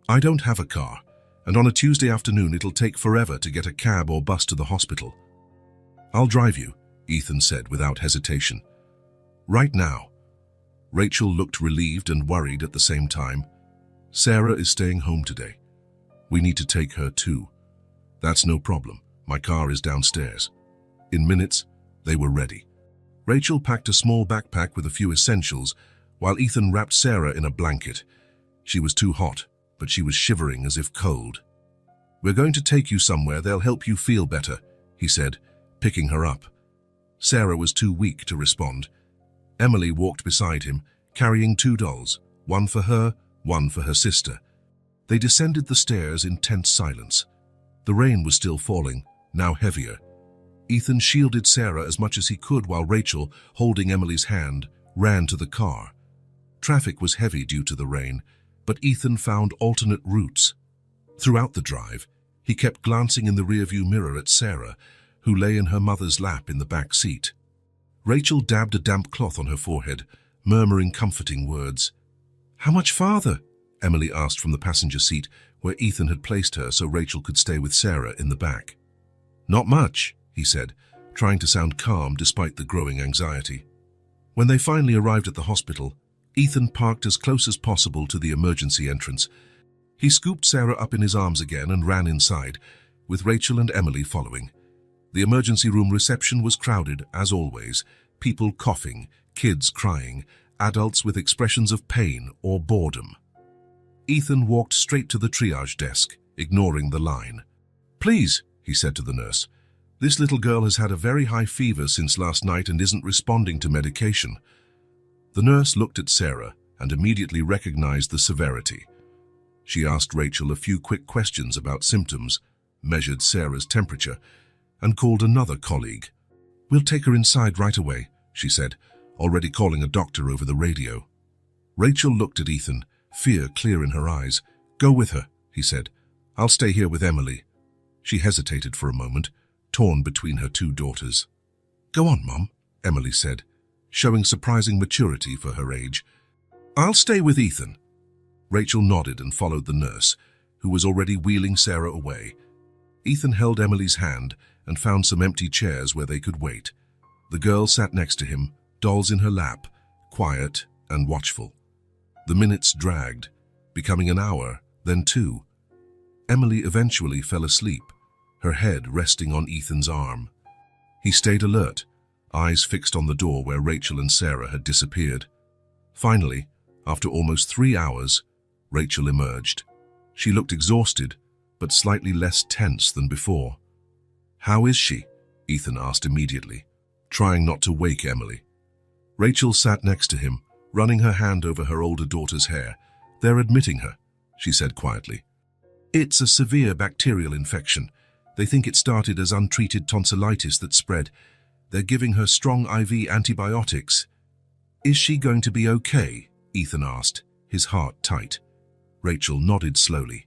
"I don't have a car, and on a Tuesday afternoon it'll take forever to get a cab or bus to the hospital." "I'll drive you," Ethan said without hesitation. "Right now." Rachel looked relieved and worried at the same time. "Sarah is staying home today. We need to take her too." "That's no problem. My car is downstairs." In minutes, they were ready. Rachel packed a small backpack with a few essentials, while Ethan wrapped Sarah in a blanket. She was too hot, but she was shivering as if cold. "We're going to take you somewhere they'll help you feel better," he said, picking her up. Sarah was too weak to respond. Emily walked beside him, carrying 2 dolls, one for her, one for her sister. They descended the stairs in tense silence. The rain was still falling, now heavier. Ethan shielded Sarah as much as he could while Rachel, holding Emily's hand, ran to the car. Traffic was heavy due to the rain, but Ethan found alternate routes. Throughout the drive, he kept glancing in the rearview mirror at Sarah, who lay in her mother's lap in the back seat. Rachel dabbed a damp cloth on her forehead, murmuring comforting words. "How much farther?" Emily asked from the passenger seat, where Ethan had placed her so Rachel could stay with Sarah in the back. "Not much," he said, trying to sound calm despite the growing anxiety. When they finally arrived at the hospital, Ethan parked as close as possible to the emergency entrance. He scooped Sarah up in his arms again and ran inside, with Rachel and Emily following. The emergency room reception was crowded, as always, people coughing, kids crying, adults with expressions of pain or boredom. Ethan walked straight to the triage desk, ignoring the line. "Please," he said to the nurse, "this little girl has had a very high fever since last night and isn't responding to medication." The nurse looked at Sarah and immediately recognized the severity. She asked Rachel a few quick questions about symptoms, measured Sarah's temperature, and called another colleague. "We'll take her inside right away," she said, already calling a doctor over the radio. Rachel looked at Ethan, fear clear in her eyes. "Go with her," he said. "I'll stay here with Emily." She hesitated for a moment, torn between her 2 daughters. "Go on, Mom," Emily said, showing surprising maturity for her age. "I'll stay with Ethan." Rachel nodded and followed the nurse, who was already wheeling Sarah away. Ethan held Emily's hand and found some empty chairs where they could wait. The girl sat next to him, dolls in her lap, quiet and watchful. The minutes dragged, becoming an hour, then 2. Emily eventually fell asleep, her head resting on Ethan's arm. He stayed alert, eyes fixed on the door where Rachel and Sarah had disappeared. Finally, after almost 3 hours, Rachel emerged. She looked exhausted, but slightly less tense than before. "How is she?" Ethan asked immediately, trying not to wake Emily. Rachel sat next to him, running her hand over her older daughter's hair. "They're admitting her," she said quietly. "It's a severe bacterial infection. They think it started as untreated tonsillitis that spread. They're giving her strong IV antibiotics." "Is she going to be okay?" Ethan asked, his heart tight. Rachel nodded slowly.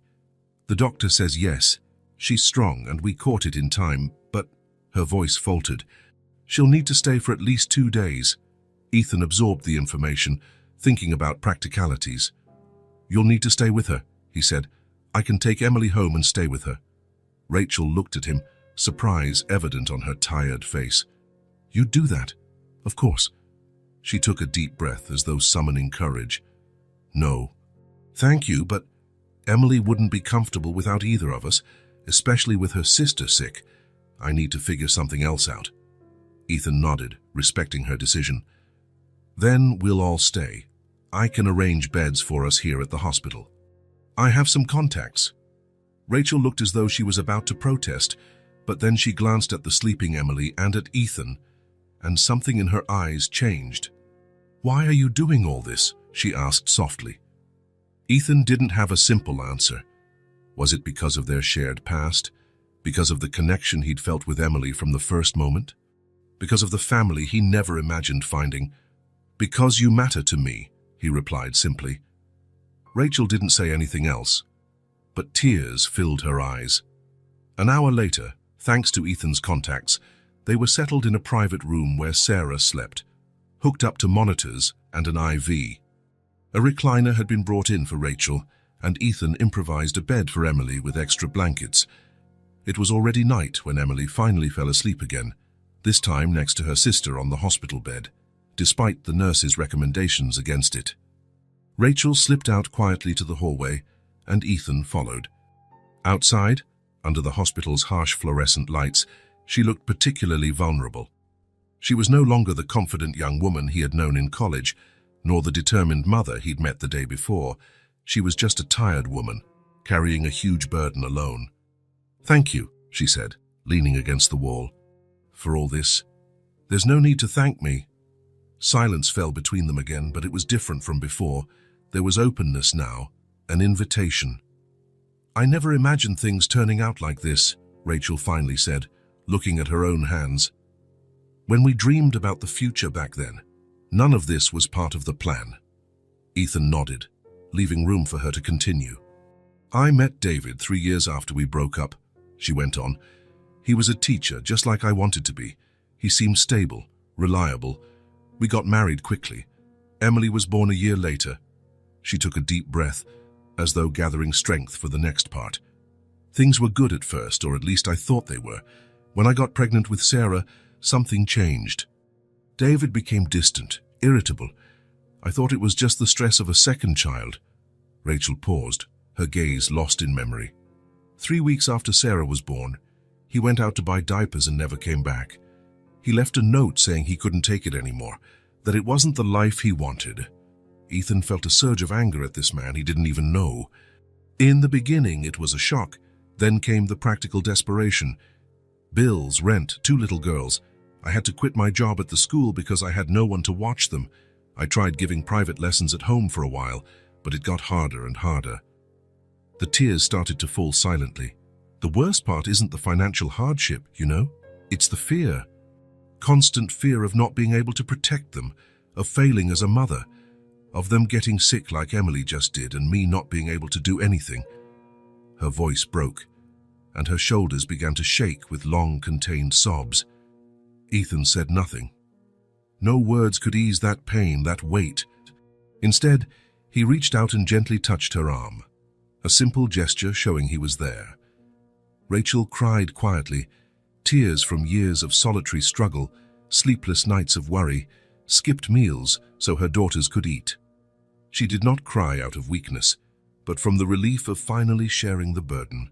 "The doctor says yes. She's strong and we caught it in time, but..." Her voice faltered. "She'll need to stay for at least 2 days. Ethan absorbed the information, thinking about practicalities. "You'll need to stay with her," he said. "I can take Emily home and stay with her." Rachel looked at him, surprise evident on her tired face. "You'd do that?" "Of course." She took a deep breath as though summoning courage. "No. Thank you, but Emily wouldn't be comfortable without either of us, especially with her sister sick. I need to figure something else out." Ethan nodded, respecting her decision. "Then we'll all stay. I can arrange beds for us here at the hospital. I have some contacts." Rachel looked as though she was about to protest, but then she glanced at the sleeping Emily and at Ethan, and something in her eyes changed. "Why are you doing all this?" she asked softly. Ethan didn't have a simple answer. Was it because of their shared past? Because of the connection he'd felt with Emily from the first moment? Because of the family he never imagined finding? "Because you matter to me," he replied simply. Rachel didn't say anything else, but tears filled her eyes. An hour later, thanks to Ethan's contacts, they were settled in a private room where Sarah slept, hooked up to monitors and an IV. A recliner had been brought in for Rachel, and Ethan improvised a bed for Emily with extra blankets. It was already night when Emily finally fell asleep again, this time next to her sister on the hospital bed, despite the nurse's recommendations against it. Rachel slipped out quietly to the hallway, and Ethan followed. Outside, under the hospital's harsh fluorescent lights, she looked particularly vulnerable. She was no longer the confident young woman he had known in college, nor the determined mother he'd met the day before. She was just a tired woman, carrying a huge burden alone. "Thank you," she said, leaning against the wall. "For all this? There's no need to thank me." Silence fell between them again, but it was different from before. There was openness now, an invitation. "I never imagined things turning out like this," Rachel finally said, looking at her own hands. "When we dreamed about the future back then, none of this was part of the plan." Ethan nodded, leaving room for her to continue. "I met David 3 years after we broke up," she went on. "He was a teacher, just like I wanted to be. He seemed stable, reliable. We got married quickly. Emily was born a year later." She took a deep breath, as though gathering strength for the next part. "Things were good at first, or at least I thought they were. When I got pregnant with Sarah, something changed. David became distant, irritable. I thought it was just the stress of a second child." Rachel paused, her gaze lost in memory. 3 weeks after Sarah was born, he went out to buy diapers and never came back. He left a note saying he couldn't take it anymore, that it wasn't the life he wanted. Ethan felt a surge of anger at this man he didn't even know. In the beginning, it was a shock. Then came the practical desperation. Bills, rent, 2 little girls. I had to quit my job at the school because I had no one to watch them. I tried giving private lessons at home for a while, but it got harder and harder. The tears started to fall silently. The worst part isn't the financial hardship, you know? It's the fear. Constant fear of not being able to protect them, of failing as a mother, of them getting sick like Emily just did and me not being able to do anything. Her voice broke, and her shoulders began to shake with long, contained sobs. Ethan said nothing. No words could ease that pain, that weight. Instead, he reached out and gently touched her arm, a simple gesture showing he was there. Rachel cried quietly, tears from years of solitary struggle, sleepless nights of worry, skipped meals so her daughters could eat. She did not cry out of weakness, but from the relief of finally sharing the burden.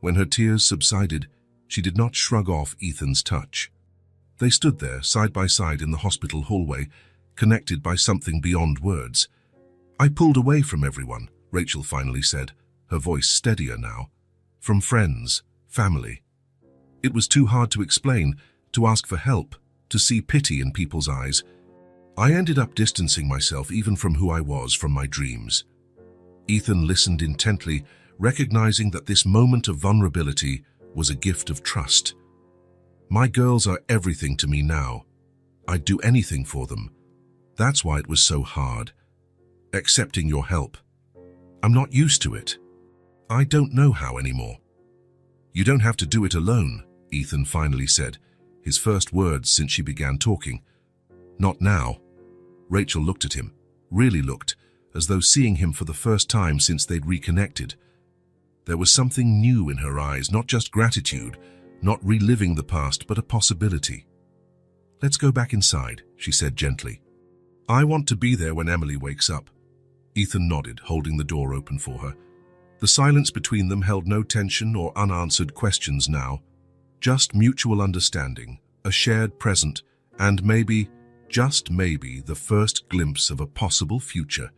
When her tears subsided, she did not shrug off Ethan's touch. They stood there, side by side in the hospital hallway, connected by something beyond words. "I pulled away from everyone," Rachel finally said, her voice steadier now. "From friends, family. It was too hard to explain, to ask for help, to see pity in people's eyes. I ended up distancing myself even from who I was, from my dreams." Ethan listened intently, recognizing that this moment of vulnerability was a gift of trust. "My girls are everything to me now. I'd do anything for them. That's why it was so hard. Accepting your help. I'm not used to it. I don't know how anymore." "You don't have to do it alone," Ethan finally said, his first words since she began talking. "Not now." Rachel looked at him, really looked, as though seeing him for the first time since they'd reconnected. There was something new in her eyes, not just gratitude, not reliving the past, but a possibility. "Let's go back inside," she said gently. "I want to be there when Emily wakes up." Ethan nodded, holding the door open for her. The silence between them held no tension or unanswered questions now, just mutual understanding, a shared present, and maybe, just maybe, the first glimpse of a possible future.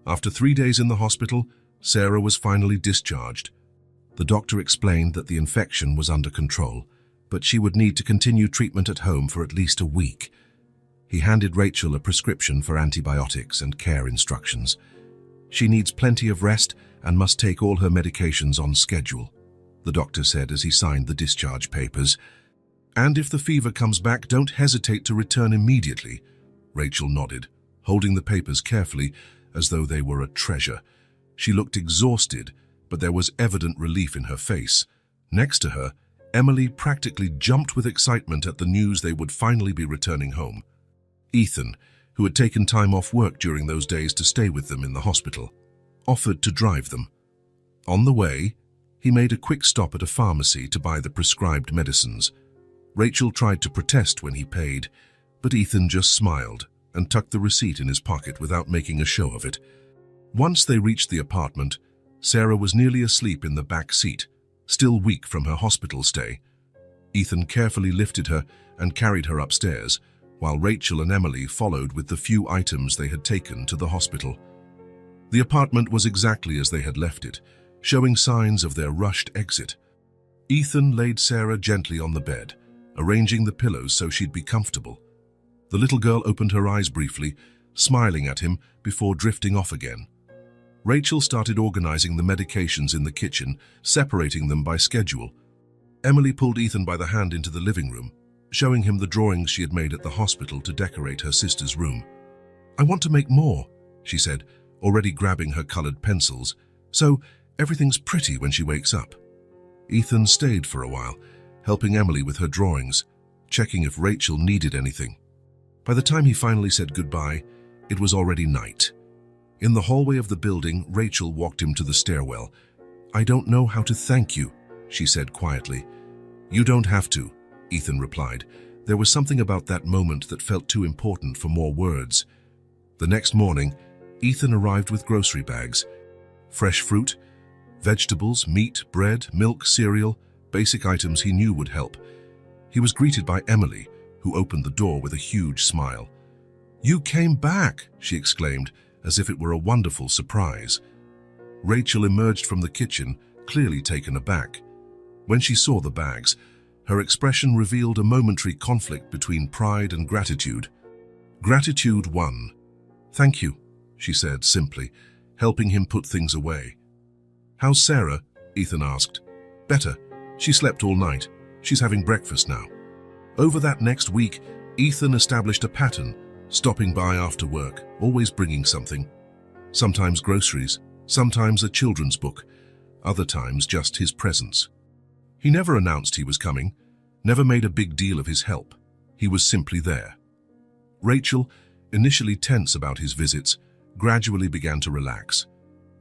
After 3 days in the hospital, Sarah was finally discharged. The doctor explained that the infection was under control, but she would need to continue treatment at home for at least a week. He handed Rachel a prescription for antibiotics and care instructions. "She needs plenty of rest and must take all her medications on schedule," the doctor said as he signed the discharge papers. "And if the fever comes back, don't hesitate to return immediately." Rachel nodded, holding the papers carefully as though they were a treasure. She looked exhausted, but there was evident relief in her face. Next to her, Emily practically jumped with excitement at the news they would finally be returning home. Ethan, who had taken time off work during those days to stay with them in the hospital, offered to drive them. On the way, he made a quick stop at a pharmacy to buy the prescribed medicines. Rachel tried to protest when he paid, but Ethan just smiled and tucked the receipt in his pocket without making a show of it. Once they reached the apartment, Sarah was nearly asleep in the back seat, still weak from her hospital stay. Ethan carefully lifted her and carried her upstairs, while Rachel and Emily followed with the few items they had taken to the hospital. The apartment was exactly as they had left it, showing signs of their rushed exit. Ethan laid Sarah gently on the bed, arranging the pillows so she'd be comfortable. The little girl opened her eyes briefly, smiling at him before drifting off again. Rachel started organizing the medications in the kitchen, separating them by schedule. Emily pulled Ethan by the hand into the living room, showing him the drawings she had made at the hospital to decorate her sister's room. "I want to make more," she said, already grabbing her colored pencils, "so everything's pretty when she wakes up." Ethan stayed for a while, helping Emily with her drawings, checking if Rachel needed anything. By the time he finally said goodbye, it was already night. In the hallway of the building, Rachel walked him to the stairwell. "I don't know how to thank you," she said quietly. "You don't have to," Ethan replied. There was something about that moment that felt too important for more words. The next morning, Ethan arrived with grocery bags. Fresh fruit, vegetables, meat, bread, milk, cereal, basic items he knew would help. He was greeted by Emily, who opened the door with a huge smile. "You came back," she exclaimed, as if it were a wonderful surprise. Rachel emerged from the kitchen, clearly taken aback. When she saw the bags, her expression revealed a momentary conflict between pride and gratitude. Gratitude won. "Thank you," she said simply, helping him put things away. "How's Sarah?" Ethan asked. "Better. She slept all night. She's having breakfast now." Over that next week, Ethan established a pattern, stopping by after work, always bringing something. Sometimes groceries, sometimes a children's book, other times just his presence. He never announced he was coming, never made a big deal of his help. He was simply there. Rachel, initially tense about his visits, gradually began to relax.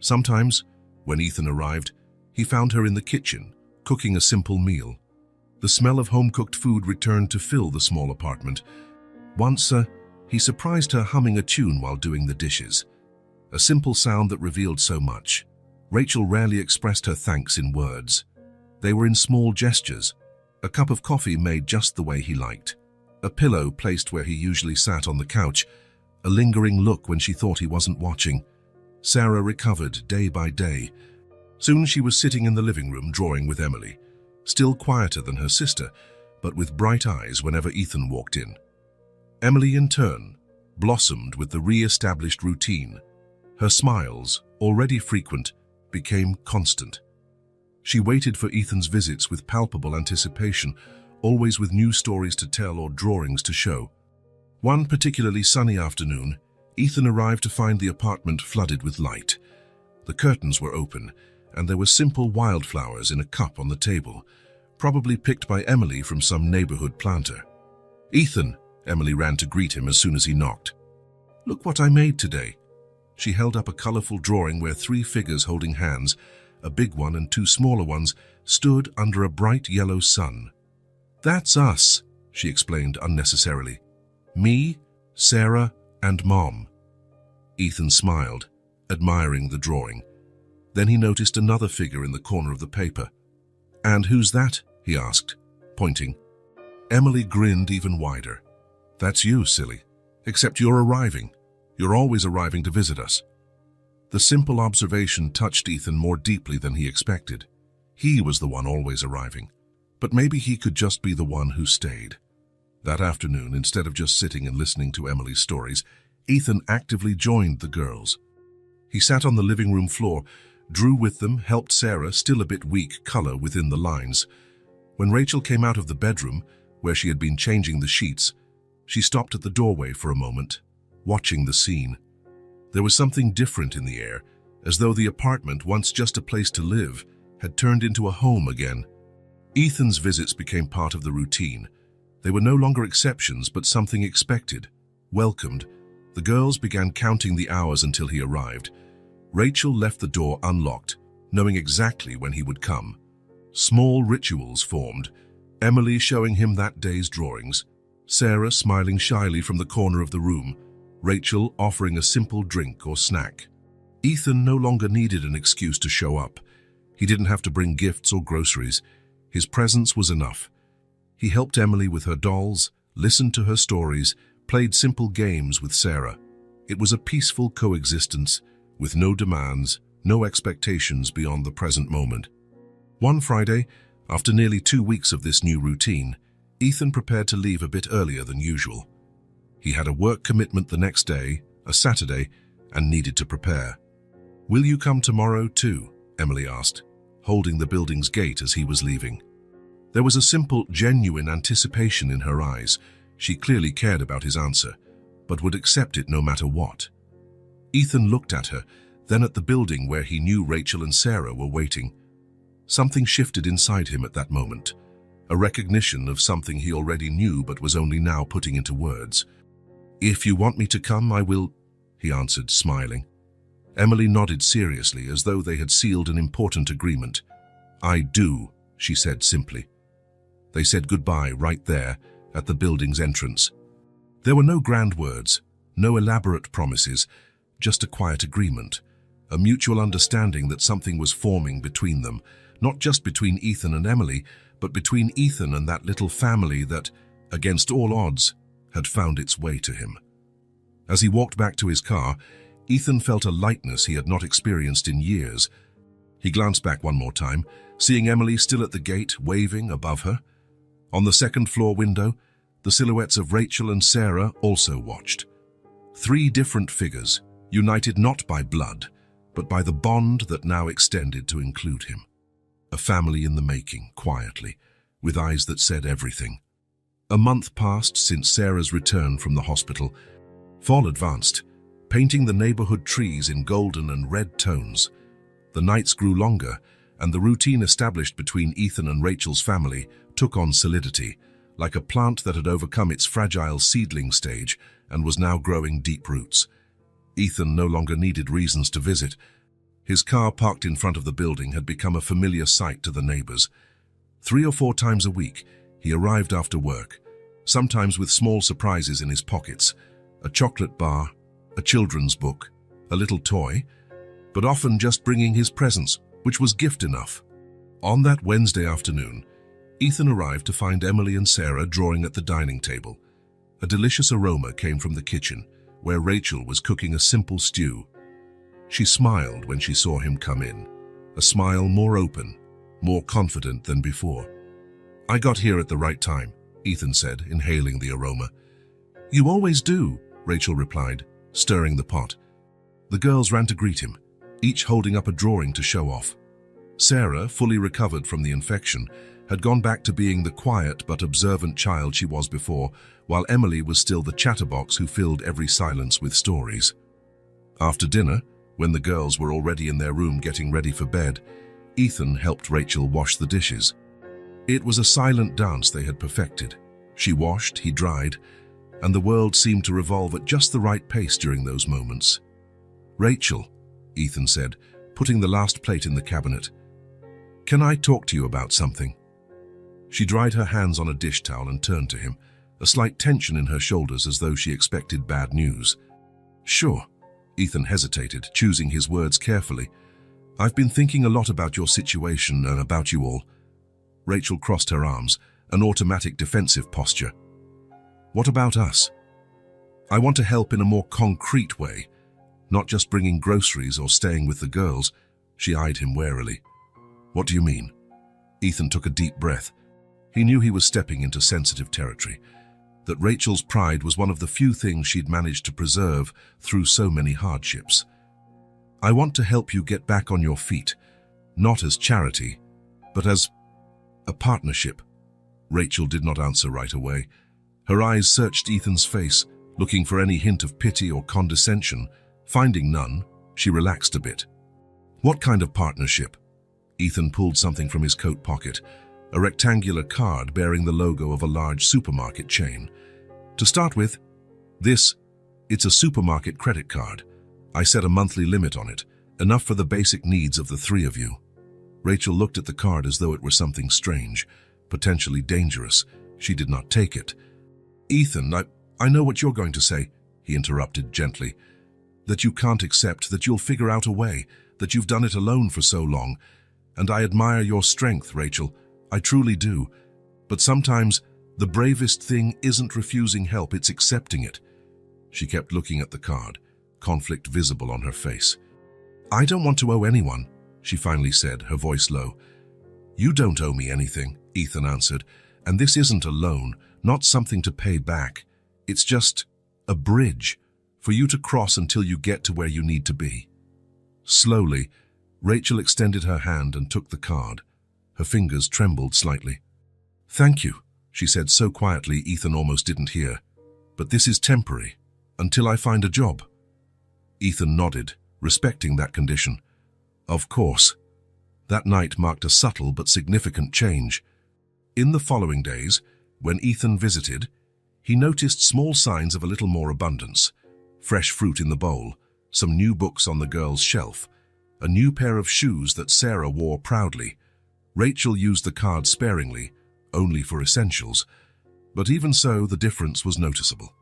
Sometimes, when Ethan arrived, he found her in the kitchen, cooking a simple meal. The smell of home-cooked food returned to fill the small apartment. Once, he surprised her humming a tune while doing the dishes. A simple sound that revealed so much. Rachel rarely expressed her thanks in words. They were in small gestures. A cup of coffee made just the way he liked. A pillow placed where he usually sat on the couch. A lingering look when she thought he wasn't watching. Sarah recovered day by day. Soon she was sitting in the living room drawing with Emily, still quieter than her sister, but with bright eyes whenever Ethan walked in. Emily, in turn, blossomed with the re-established routine. Her smiles, already frequent, became constant. She waited for Ethan's visits with palpable anticipation, always with new stories to tell or drawings to show. One particularly sunny afternoon, Ethan arrived to find the apartment flooded with light. The curtains were open, and there were simple wildflowers in a cup on the table, probably picked by Emily from some neighborhood planter. "Ethan," Emily ran to greet him as soon as he knocked. "Look what I made today." She held up a colorful drawing where 3 figures holding hands, a big one and 2 smaller ones, stood under a bright yellow sun. "That's us," she explained unnecessarily. "Me, Sarah, and Mom." Ethan smiled, admiring the drawing. Then he noticed another figure in the corner of the paper. "And who's that?" he asked, pointing. Emily grinned even wider. "That's you, silly. Except you're arriving. You're always arriving to visit us." The simple observation touched Ethan more deeply than he expected. He was the one always arriving, but maybe he could just be the one who stayed. That afternoon, instead of just sitting and listening to Emily's stories, Ethan actively joined the girls. He sat on the living room floor, drew with them, helped Sarah, still a bit weak, color within the lines. When Rachel came out of the bedroom, where she had been changing the sheets, she stopped at the doorway for a moment, watching the scene. There was something different in the air, as though the apartment, once just a place to live, had turned into a home again. Ethan's visits became part of the routine. They were no longer exceptions, but something expected, welcomed. The girls began counting the hours until he arrived. Rachel left the door unlocked, knowing exactly when he would come. Small rituals formed, Emily showing him that day's drawings, Sarah smiling shyly from the corner of the room, Rachel offering a simple drink or snack. Ethan no longer needed an excuse to show up. He didn't have to bring gifts or groceries. His presence was enough. He helped Emily with her dolls, listened to her stories, played simple games with Sarah. It was a peaceful coexistence with no demands, no expectations beyond the present moment. One Friday, after nearly 2 weeks of this new routine, Ethan prepared to leave a bit earlier than usual. He had a work commitment the next day, a Saturday, and needed to prepare. "Will you come tomorrow too?" Emily asked, holding the building's gate as he was leaving. There was a simple, genuine anticipation in her eyes. She clearly cared about his answer, but would accept it no matter what. Ethan looked at her, then at the building where he knew Rachel and Sarah were waiting. Something shifted inside him at that moment, a recognition of something he already knew but was only now putting into words. "If you want me to come, I will," he answered, smiling. Emily nodded seriously, as though they had sealed an important agreement. "I do," she said simply. They said goodbye right there, at the building's entrance. There were no grand words, no elaborate promises, just a quiet agreement, a mutual understanding that something was forming between them, not just between Ethan and Emily, but between Ethan and that little family that, against all odds, had found its way to him. As he walked back to his car, Ethan felt a lightness he had not experienced in years. He glanced back one more time, seeing Emily still at the gate, waving above her. On the second-floor window, the silhouettes of Rachel and Sarah also watched. 3 different figures, united not by blood, but by the bond that now extended to include him. A family in the making, quietly, with eyes that said everything. A month passed since Sarah's return from the hospital. Fall advanced, painting the neighborhood trees in golden and red tones. The nights grew longer, and the routine established between Ethan and Rachel's family took on solidity, like a plant that had overcome its fragile seedling stage and was now growing deep roots. Ethan no longer needed reasons to visit. His car parked in front of the building had become a familiar sight to the neighbors. 3 or 4 times a week, he arrived after work, sometimes with small surprises in his pockets, a chocolate bar, a children's book, a little toy, but often just bringing his presence, which was gift enough. On that Wednesday afternoon, Ethan arrived to find Emily and Sarah drawing at the dining table. A delicious aroma came from the kitchen, where Rachel was cooking a simple stew. She smiled when she saw him come in, a smile more open, more confident than before. "I got here at the right time," Ethan said, inhaling the aroma. "You always do," Rachel replied, stirring the pot. The girls ran to greet him, each holding up a drawing to show off. Sarah, fully recovered from the infection, had gone back to being the quiet but observant child she was before, while Emily was still the chatterbox who filled every silence with stories. After dinner, when the girls were already in their room getting ready for bed, Ethan helped Rachel wash the dishes. It was a silent dance they had perfected. She washed, he dried, and the world seemed to revolve at just the right pace during those moments. "Rachel," Ethan said, putting the last plate in the cabinet, "can I talk to you about something?" She dried her hands on a dish towel and turned to him, a slight tension in her shoulders as though she expected bad news. "Sure." Ethan hesitated, choosing his words carefully. "I've been thinking a lot about your situation and about you all." Rachel crossed her arms, an automatic defensive posture. "What about us? I want to help in a more concrete way, not just bringing groceries or staying with the girls." She eyed him warily. "What do you mean?" Ethan took a deep breath. He knew he was stepping into sensitive territory, that Rachel's pride was one of the few things she'd managed to preserve through so many hardships. "I want to help you get back on your feet, not as charity, but as a partnership." Rachel did not answer right away. Her eyes searched Ethan's face, looking for any hint of pity or condescension. Finding none, she relaxed a bit. "What kind of partnership?" Ethan pulled something from his coat pocket, a rectangular card bearing the logo of a large supermarket chain. "To start with, it's a supermarket credit card. I set a monthly limit on it, enough for the basic needs of the 3 of you." Rachel looked at the card as though it were something strange, potentially dangerous. She did not take it. "Ethan, I know what you're going to say," he interrupted gently. "That you can't accept, that you'll figure out a way, that you've done it alone for so long. And I admire your strength, Rachel. I truly do. But sometimes the bravest thing isn't refusing help, it's accepting it. She kept looking at the card, conflict visible on her face. I don't want to owe anyone, she finally said, her voice low. You don't owe me anything, Ethan answered, and this isn't a loan, not something to pay back. It's just a bridge for you to cross until you get to where you need to be. Slowly, Rachel extended her hand and took the card. Her fingers trembled slightly. Thank you, she said so quietly Ethan almost didn't hear. But this is temporary, until I find a job. Ethan nodded, respecting that condition. Of course. That night marked a subtle but significant change. In the following days, when Ethan visited, he noticed small signs of a little more abundance. Fresh fruit in the bowl, some new books on the girl's shelf, a new pair of shoes that Sarah wore proudly. Rachel used the card sparingly, only for essentials. But even so, the difference was noticeable.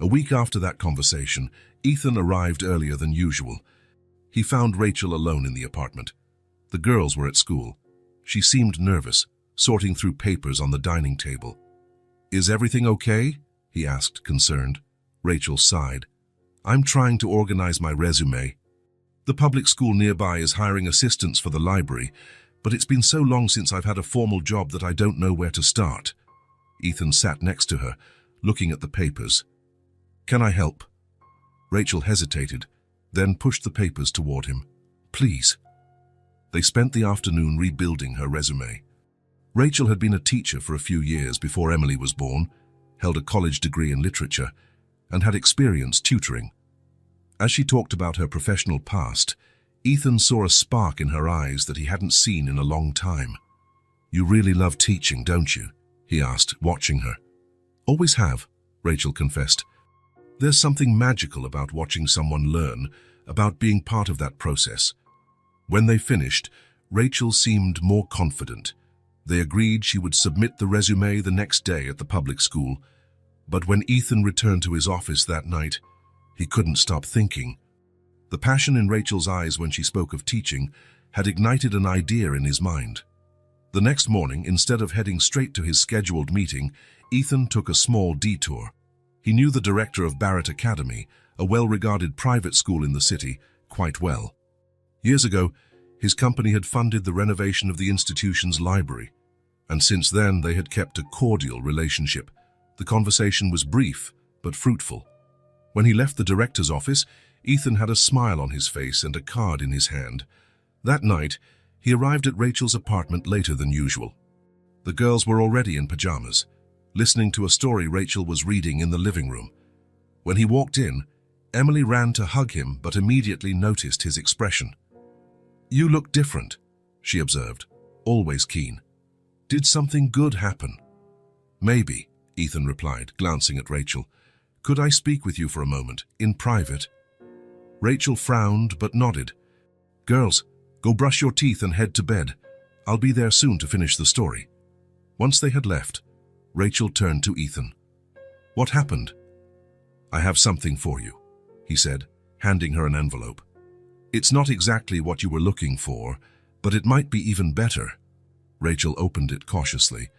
A week after that conversation, Ethan arrived earlier than usual. He found Rachel alone in the apartment. The girls were at school. She seemed nervous, sorting through papers on the dining table. Is everything okay? He asked, concerned. Rachel sighed. I'm trying to organize my resume. The public school nearby is hiring assistants for the library, but it's been so long since I've had a formal job that I don't know where to start. Ethan sat next to her, looking at the papers. Can I help? Rachel hesitated, then pushed the papers toward him. Please. They spent the afternoon rebuilding her resume. Rachel had been a teacher for a few years before Emily was born, held a college degree in literature, and had experience tutoring. As she talked about her professional past, Ethan saw a spark in her eyes that he hadn't seen in a long time. You really love teaching, don't you? He asked, watching her. Always have, Rachel confessed. There's something magical about watching someone learn, about being part of that process. When they finished, Rachel seemed more confident. They agreed she would submit the resume the next day at the public school. But when Ethan returned to his office that night, he couldn't stop thinking. The passion in Rachel's eyes when she spoke of teaching had ignited an idea in his mind. The next morning, instead of heading straight to his scheduled meeting, Ethan took a small detour. He knew the director of Barrett Academy, a well-regarded private school in the city, quite well. Years ago, his company had funded the renovation of the institution's library, and since then they had kept a cordial relationship. The conversation was brief, but fruitful. When he left the director's office, Ethan had a smile on his face and a card in his hand. That night, he arrived at Rachel's apartment later than usual. The girls were already in pajamas, listening to a story Rachel was reading in the living room. When he walked in, Emily ran to hug him but immediately noticed his expression. You look different, she observed, always keen. Did something good happen? Maybe, Ethan replied, glancing at Rachel. Could I speak with you for a moment, in private? Rachel frowned but nodded. Girls, go brush your teeth and head to bed. I'll be there soon to finish the story. Once they had left, Rachel turned to Ethan. What happened? I have something for you, he said, handing her an envelope. It's not exactly what you were looking for, but it might be even better. Rachel opened it cautiously.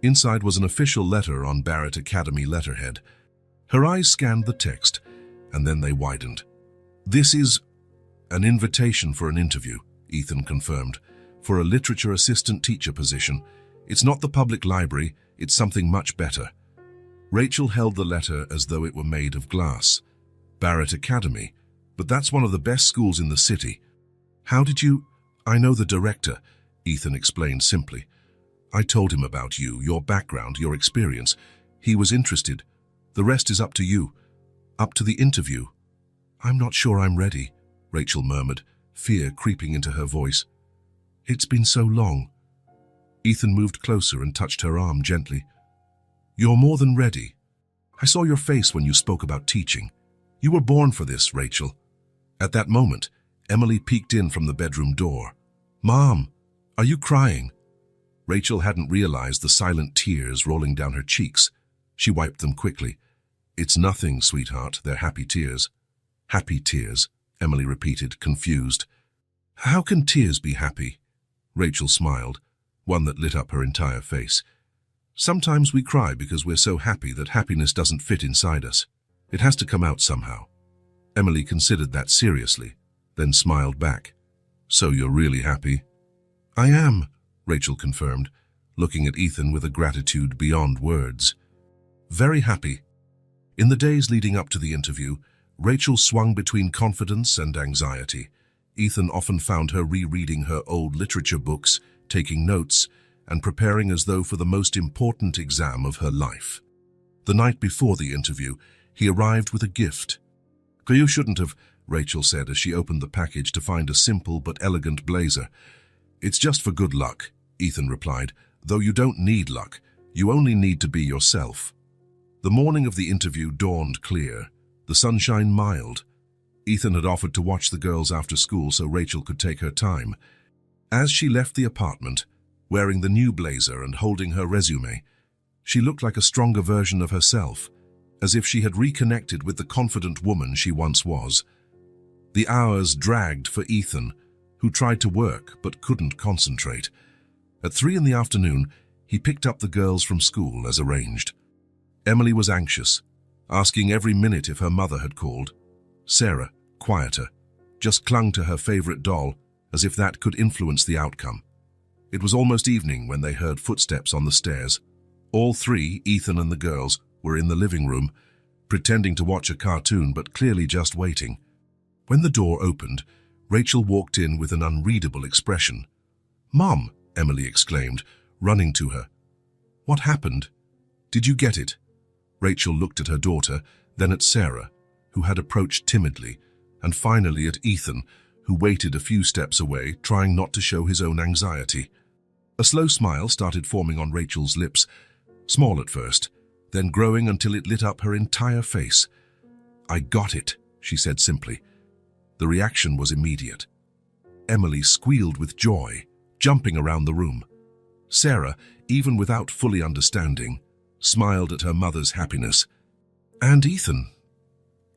Inside was an official letter on Barrett Academy letterhead. Her eyes scanned the text, and then they widened. This is an invitation for an interview, Ethan confirmed, for a literature assistant teacher position. It's not the public library, it's something much better. Rachel held the letter as though it were made of glass. Barrett Academy, but that's one of the best schools in the city. How did you... I know the director, Ethan explained simply. I told him about you, your background, your experience. He was interested. The rest is up to you. Up to the interview. I'm not sure I'm ready, Rachel murmured, fear creeping into her voice. It's been so long. Ethan moved closer and touched her arm gently. You're more than ready. I saw your face when you spoke about teaching. You were born for this, Rachel. At that moment, Emily peeked in from the bedroom door. Mom, are you crying? Rachel hadn't realized the silent tears rolling down her cheeks. She wiped them quickly. It's nothing, sweetheart, they're happy tears. Happy tears, Emily repeated, confused. How can tears be happy? Rachel smiled, one that lit up her entire face. Sometimes we cry because we're so happy that happiness doesn't fit inside us. It has to come out somehow. Emily considered that seriously, then smiled back. So you're really happy? I am, Rachel confirmed, looking at Ethan with a gratitude beyond words. Very happy. In the days leading up to the interview, Rachel swung between confidence and anxiety. Ethan often found her rereading her old literature books, taking notes, and preparing as though for the most important exam of her life. The night before the interview, he arrived with a gift. You shouldn't have, Rachel said as she opened the package to find a simple but elegant blazer. It's just for good luck, Ethan replied, though you don't need luck, you only need to be yourself. The morning of the interview dawned clear, the sunshine mild. Ethan had offered to watch the girls after school so Rachel could take her time. As she left the apartment, wearing the new blazer and holding her resume, she looked like a stronger version of herself, as if she had reconnected with the confident woman she once was. The hours dragged for Ethan, who tried to work but couldn't concentrate. At 3 in the afternoon, he picked up the girls from school as arranged. Emily was anxious, asking every minute if her mother had called. Sarah, quieter, just clung to her favorite doll, as if that could influence the outcome. It was almost evening when they heard footsteps on the stairs. All three, Ethan and the girls, were in the living room, pretending to watch a cartoon but clearly just waiting. When the door opened, Rachel walked in with an unreadable expression. "Mom," Emily exclaimed, running to her. "What happened? Did you get it?" Rachel looked at her daughter, then at Sarah, who had approached timidly, and finally at Ethan, who waited a few steps away, trying not to show his own anxiety. A slow smile started forming on Rachel's lips, small at first, then growing until it lit up her entire face. "I got it," she said simply. The reaction was immediate. Emily squealed with joy, jumping around the room. Sarah, even without fully understanding, smiled at her mother's happiness. And Ethan?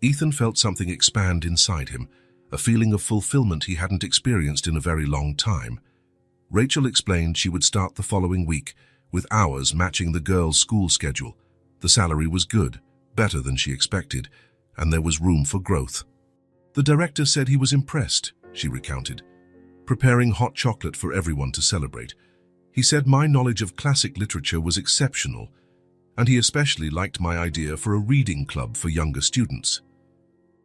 Ethan felt something expand inside him, a feeling of fulfillment he hadn't experienced in a very long time. Rachel explained she would start the following week, with hours matching the girls' school schedule. The salary was good, better than she expected, and there was room for growth. The director said he was impressed, she recounted, preparing hot chocolate for everyone to celebrate. He said my knowledge of classic literature was exceptional, and he especially liked my idea for a reading club for younger students.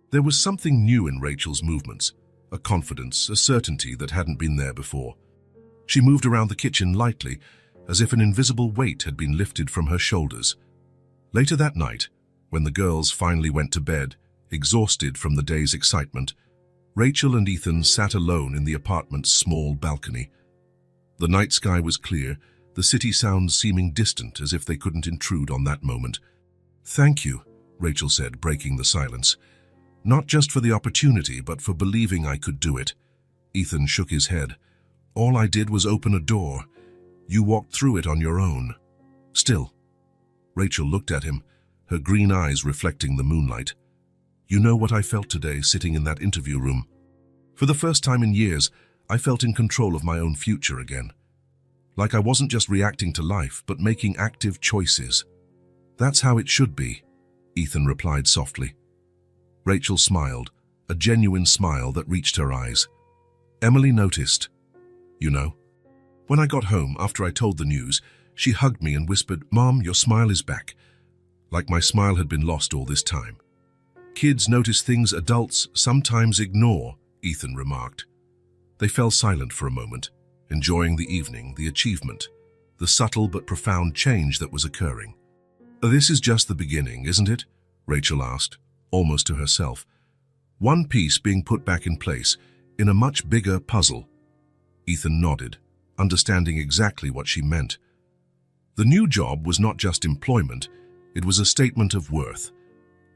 There was something new in Rachel's movements, a confidence, a certainty that hadn't been there before. She moved around the kitchen lightly, as if an invisible weight had been lifted from her shoulders. Later that night, when the girls finally went to bed, exhausted from the day's excitement, Rachel and Ethan sat alone in the apartment's small balcony. The night sky was clear, the city sounds seeming distant as if they couldn't intrude on that moment. "Thank you," Rachel said, breaking the silence. "Not just for the opportunity, but for believing I could do it." Ethan shook his head. "All I did was open a door. You walked through it on your own." "Still." Rachel looked at him, her green eyes reflecting the moonlight. "You know what I felt today sitting in that interview room? For the first time in years, I felt in control of my own future again. Like I wasn't just reacting to life, but making active choices." "That's how it should be," Ethan replied softly. Rachel smiled, a genuine smile that reached her eyes. Emily noticed. "You know, when I got home after I told the news, she hugged me and whispered, 'Mom, your smile is back.' Like my smile had been lost all this time." "Kids notice things adults sometimes ignore," Ethan remarked. They fell silent for a moment, enjoying the evening, the achievement, the subtle but profound change that was occurring. "This is just the beginning, isn't it?" Rachel asked, almost to herself. "One piece being put back in place, in a much bigger puzzle." Ethan nodded, understanding exactly what she meant. The new job was not just employment, it was a statement of worth.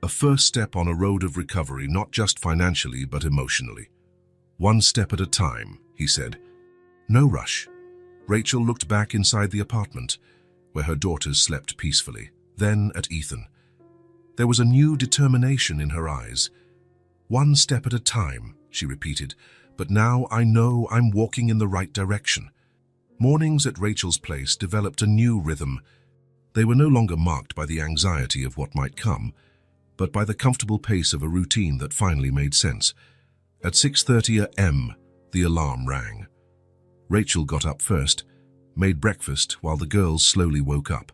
A first step on a road of recovery, not just financially but emotionally. "One step at a time," he said. "No rush." Rachel looked back inside the apartment, where her daughters slept peacefully, then at Ethan. There was a new determination in her eyes. "One step at a time," she repeated, "but now I know I'm walking in the right direction." Mornings at Rachel's place developed a new rhythm. They were no longer marked by the anxiety of what might come, but by the comfortable pace of a routine that finally made sense. At 6:30 a.m., the alarm rang. Rachel got up first, made breakfast while the girls slowly woke up.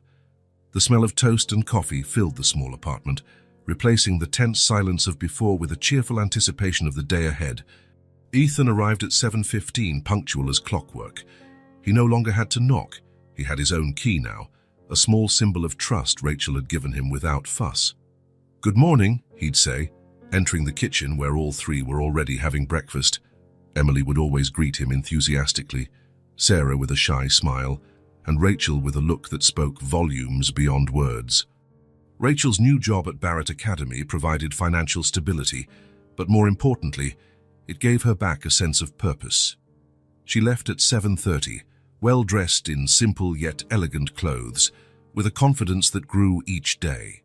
The smell of toast and coffee filled the small apartment, replacing the tense silence of before with a cheerful anticipation of the day ahead. Ethan arrived at 7:15, punctual as clockwork. He no longer had to knock. He had his own key now, a small symbol of trust Rachel had given him without fuss. "Good morning," he'd say, entering the kitchen where all three were already having breakfast. Emily would always greet him enthusiastically, Sarah with a shy smile, and Rachel with a look that spoke volumes beyond words. Rachel's new job at Barrett Academy provided financial stability, but more importantly, it gave her back a sense of purpose. She left at 7:30, well dressed in simple yet elegant clothes, with a confidence that grew each day.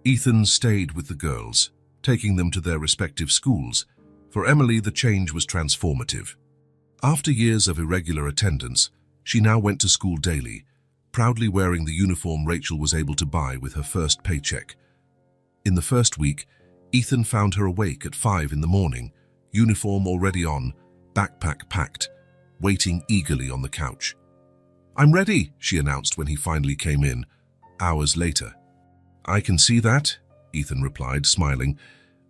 Ethan stayed with the girls, taking them to their respective schools. For Emily, the change was transformative. After years of irregular attendance, she now went to school daily, proudly wearing the uniform Rachel was able to buy with her first paycheck. In the first week, Ethan found her awake at 5 in the morning, uniform already on, backpack packed, waiting eagerly on the couch. "I'm ready," she announced when he finally came in, hours later. "I can see that," Ethan replied, smiling,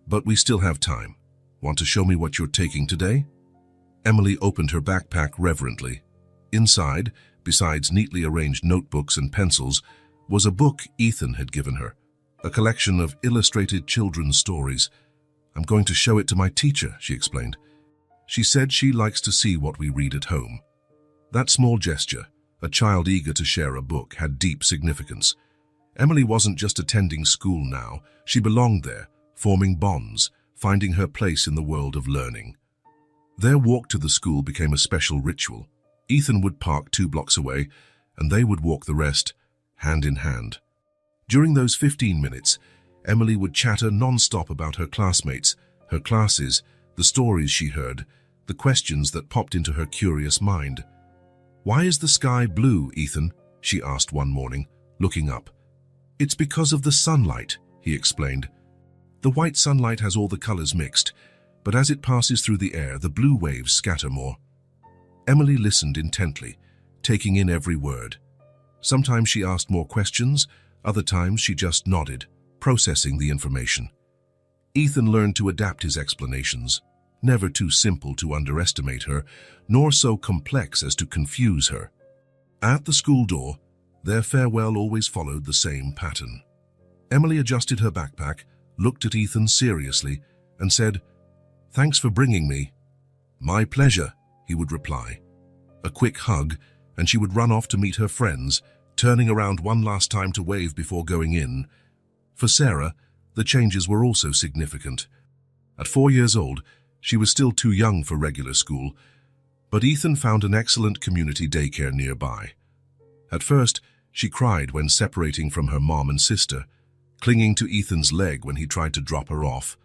"but we still have time. Want to show me what you're taking today?" Emily opened her backpack reverently. Inside, besides neatly arranged notebooks and pencils, was a book Ethan had given her, a collection of illustrated children's stories. "I'm going to show it to my teacher," she explained. "She said she likes to see what we read at home." That small gesture, a child eager to share a book, had deep significance. Emily wasn't just attending school now, she belonged there, forming bonds, finding her place in the world of learning. Their walk to the school became a special ritual. Ethan would park 2 blocks away, and they would walk the rest, hand in hand. During those 15 minutes, Emily would chatter non-stop about her classmates, her classes, the stories she heard, the questions that popped into her curious mind. "Why is the sky blue, Ethan?" she asked one morning, looking up. "It's because of the sunlight," he explained. "The white sunlight has all the colors mixed, but as it passes through the air, the blue waves scatter more." Emily listened intently, taking in every word. Sometimes she asked more questions, other times she just nodded, processing the information. Ethan learned to adapt his explanations, never too simple to underestimate her, nor so complex as to confuse her. At the school door, their farewell always followed the same pattern. Emily adjusted her backpack, looked at Ethan seriously, and said, "Thanks for bringing me." "My pleasure," he would reply. A quick hug, and she would run off to meet her friends, turning around one last time to wave before going in. For Sarah, the changes were also significant. At 4 years old, she was still too young for regular school, but Ethan found an excellent community daycare nearby. At first, she cried when separating from her mom and sister, clinging to Ethan's leg when he tried to drop her off.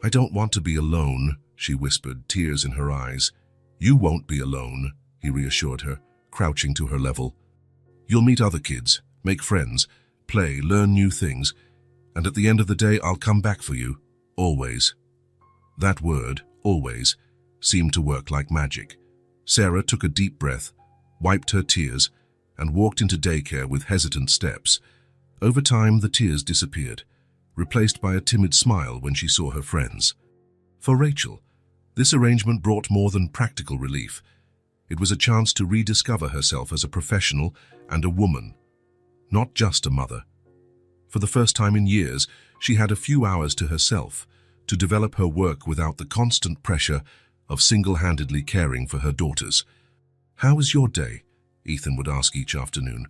"I don't want to be alone," she whispered, tears in her eyes. "You won't be alone," he reassured her, crouching to her level. "You'll meet other kids, make friends, play, learn new things, and at the end of the day, I'll come back for you, always." That word, always, seemed to work like magic. Sarah took a deep breath, wiped her tears, and walked into daycare with hesitant steps. Over time, the tears disappeared, replaced by a timid smile when she saw her friends. For Rachel, this arrangement brought more than practical relief. It was a chance to rediscover herself as a professional and a woman, not just a mother. For the first time in years, she had a few hours to herself, to develop her work without the constant pressure of single-handedly caring for her daughters. "How was your day?" Ethan would ask each afternoon,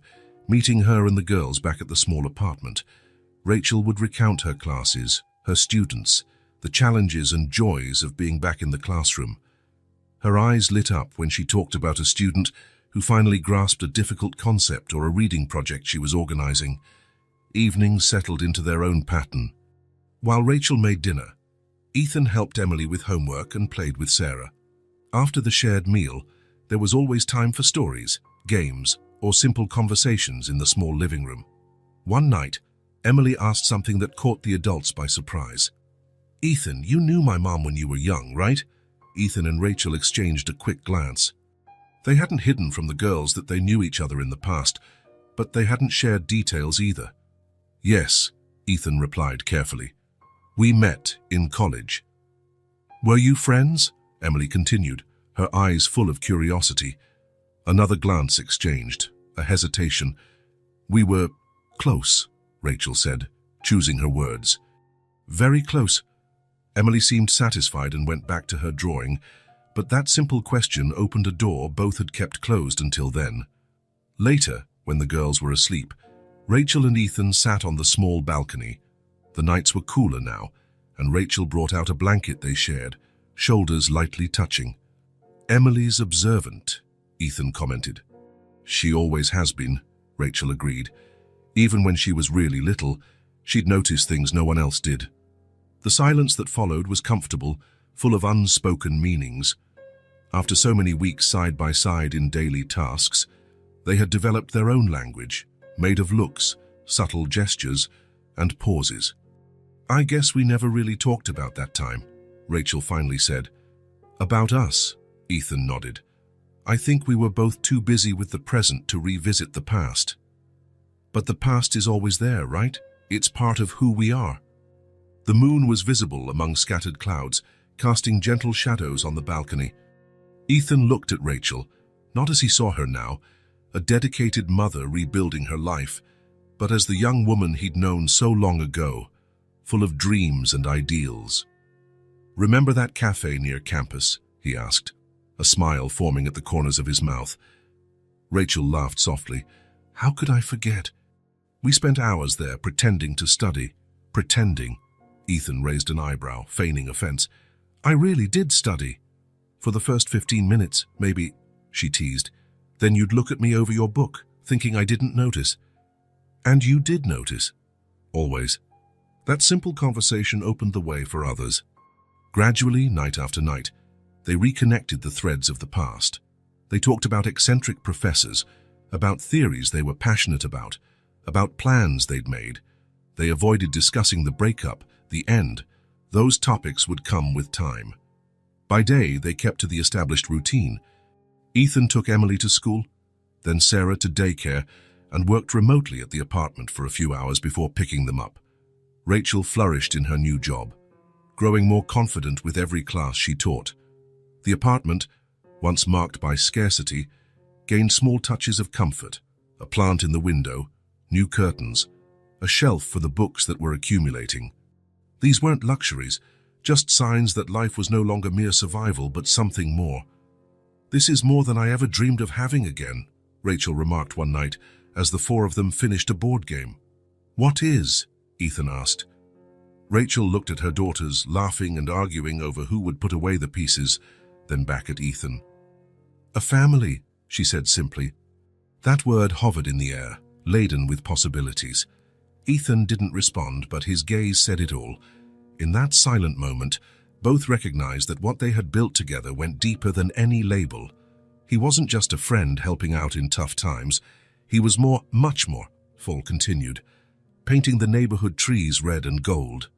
meeting her and the girls back at the small apartment. Rachel would recount her classes, her students, the challenges and joys of being back in the classroom. Her eyes lit up when she talked about a student who finally grasped a difficult concept or a reading project she was organizing. Evenings settled into their own pattern. While Rachel made dinner, Ethan helped Emily with homework and played with Sarah. After the shared meal, there was always time for stories, games, or simple conversations in the small living room. One night, Emily asked something that caught the adults by surprise. "Ethan, you knew my mom when you were young, right?" Ethan and Rachel exchanged a quick glance. They hadn't hidden from the girls that they knew each other in the past, but they hadn't shared details either. "Yes," Ethan replied carefully. "We met in college." "Were you friends?" Emily continued, her eyes full of curiosity. Another glance exchanged, a hesitation. "We were close," Rachel said, choosing her words. "Very close." Emily seemed satisfied and went back to her drawing, but that simple question opened a door both had kept closed until then. Later, when the girls were asleep, Rachel and Ethan sat on the small balcony. The nights were cooler now, and Rachel brought out a blanket they shared, shoulders lightly touching. "Emily's observant," Ethan commented. "She always has been," Rachel agreed. Even when she was really little, she'd notice things no one else did. The silence that followed was comfortable, full of unspoken meanings. After so many weeks side by side in daily tasks, they had developed their own language, made of looks, subtle gestures, and pauses. "I guess we never really talked about that time," Rachel finally said. "About us," Ethan nodded. "I think we were both too busy with the present to revisit the past." "But the past is always there, right? It's part of who we are." The moon was visible among scattered clouds, casting gentle shadows on the balcony. Ethan looked at Rachel, not as he saw her now, a dedicated mother rebuilding her life, but as the young woman he'd known so long ago, full of dreams and ideals. "Remember that cafe near campus?" he asked, a smile forming at the corners of his mouth. Rachel laughed softly. "How could I forget? We spent hours there pretending to study." "Pretending?" Ethan raised an eyebrow, feigning offense. "I really did study. For the first 15 minutes, maybe," she teased. "Then you'd look at me over your book, thinking I didn't notice." "And you did notice. Always." That simple conversation opened the way for others. Gradually, night after night, they reconnected the threads of the past. They talked about eccentric professors, about theories they were passionate about plans they'd made. They avoided discussing the breakup, the end. Those topics would come with time. By day, they kept to the established routine. Ethan took Emily to school, then Sarah to daycare, and worked remotely at the apartment for a few hours before picking them up. Rachel flourished in her new job, growing more confident with every class she taught. The apartment, once marked by scarcity, gained small touches of comfort: a plant in the window, new curtains, a shelf for the books that were accumulating. These weren't luxuries, just signs that life was no longer mere survival but something more. "This is more than I ever dreamed of having again," Rachel remarked one night as the four of them finished a board game. "What is?" Ethan asked. Rachel looked at her daughters, laughing and arguing over who would put away the pieces, then back at Ethan. "A family," she said simply. That word hovered in the air, laden with possibilities. Ethan didn't respond, but his gaze said it all. In that silent moment, both recognized that what they had built together went deeper than any label. He wasn't just a friend helping out in tough times. He was more, much more, Fall continued, painting the neighborhood trees red and gold.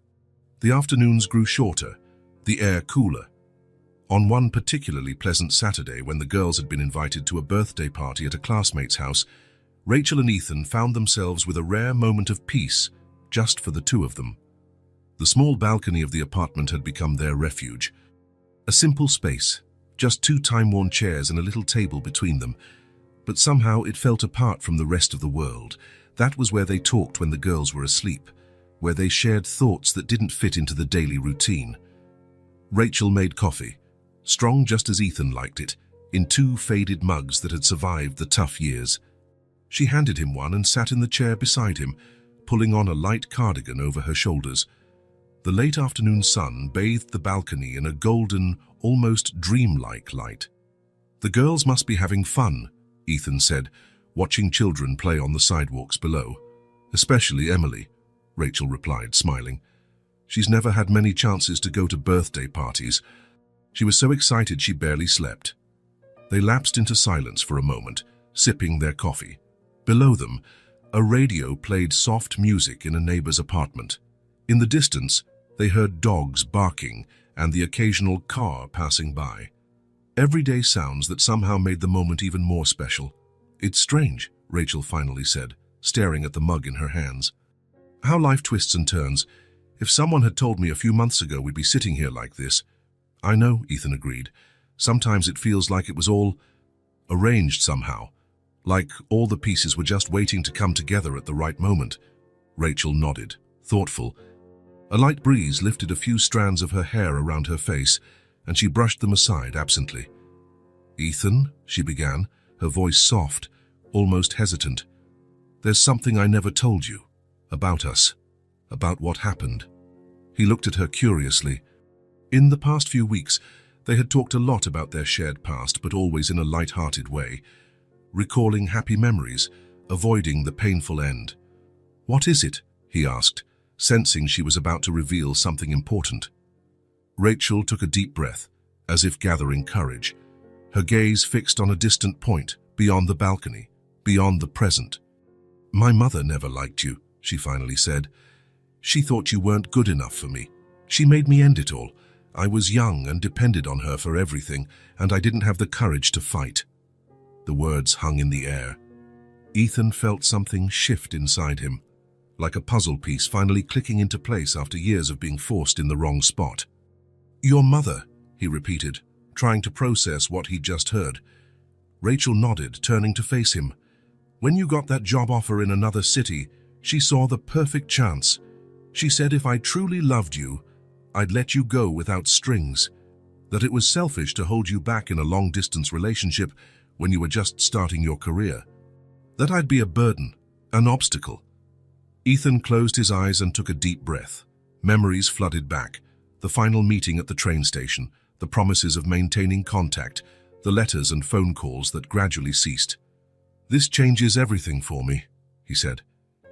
The afternoons grew shorter, the air cooler. On one particularly pleasant Saturday, when the girls had been invited to a birthday party at a classmate's house, Rachel and Ethan found themselves with a rare moment of peace, just for the two of them. The small balcony of the apartment had become their refuge. A simple space, just two time-worn chairs and a little table between them. But somehow it felt apart from the rest of the world. That was where they talked when the girls were asleep, where they shared thoughts that didn't fit into the daily routine. Rachel made coffee, strong just as Ethan liked it, in two faded mugs that had survived the tough years. She handed him one and sat in the chair beside him, pulling on a light cardigan over her shoulders. The late afternoon sun bathed the balcony in a golden, almost dreamlike light. "The girls must be having fun," Ethan said, watching children play on the sidewalks below. "Especially Emily," Rachel replied, smiling. "She's never had many chances to go to birthday parties. She was so excited she barely slept." They lapsed into silence for a moment, sipping their coffee. Below them, a radio played soft music in a neighbor's apartment. In the distance, they heard dogs barking and the occasional car passing by. Everyday sounds that somehow made the moment even more special. "It's strange," Rachel finally said, staring at the mug in her hands. "How life twists and turns. If someone had told me a few months ago we'd be sitting here like this." "I know," Ethan agreed. "Sometimes it feels like it was all arranged somehow, like all the pieces were just waiting to come together at the right moment." Rachel nodded, thoughtful. A light breeze lifted a few strands of her hair around her face, and she brushed them aside absently. "Ethan," she began, her voice soft, almost hesitant. "There's something I never told you. About us. About what happened." He looked at her curiously. In the past few weeks, they had talked a lot about their shared past, but always in a light-hearted way, recalling happy memories, avoiding the painful end. "What is it?" he asked, sensing she was about to reveal something important. Rachel took a deep breath, as if gathering courage, her gaze fixed on a distant point, beyond the balcony, beyond the present. "My mother never liked you," she finally said. "She thought you weren't good enough for me. She made me end it all. I was young and depended on her for everything, and I didn't have the courage to fight." The words hung in the air. Ethan felt something shift inside him, like a puzzle piece finally clicking into place after years of being forced in the wrong spot. "Your mother," he repeated, trying to process what he'd just heard. Rachel nodded, turning to face him. "When you got that job offer in another city, she saw the perfect chance. She said if I truly loved you, I'd let you go without strings, that it was selfish to hold you back in a long-distance relationship when you were just starting your career, that I'd be a burden, an obstacle." Ethan closed his eyes and took a deep breath. Memories flooded back. The final meeting at the train station, the promises of maintaining contact, the letters and phone calls that gradually ceased. "This changes everything for me," he said,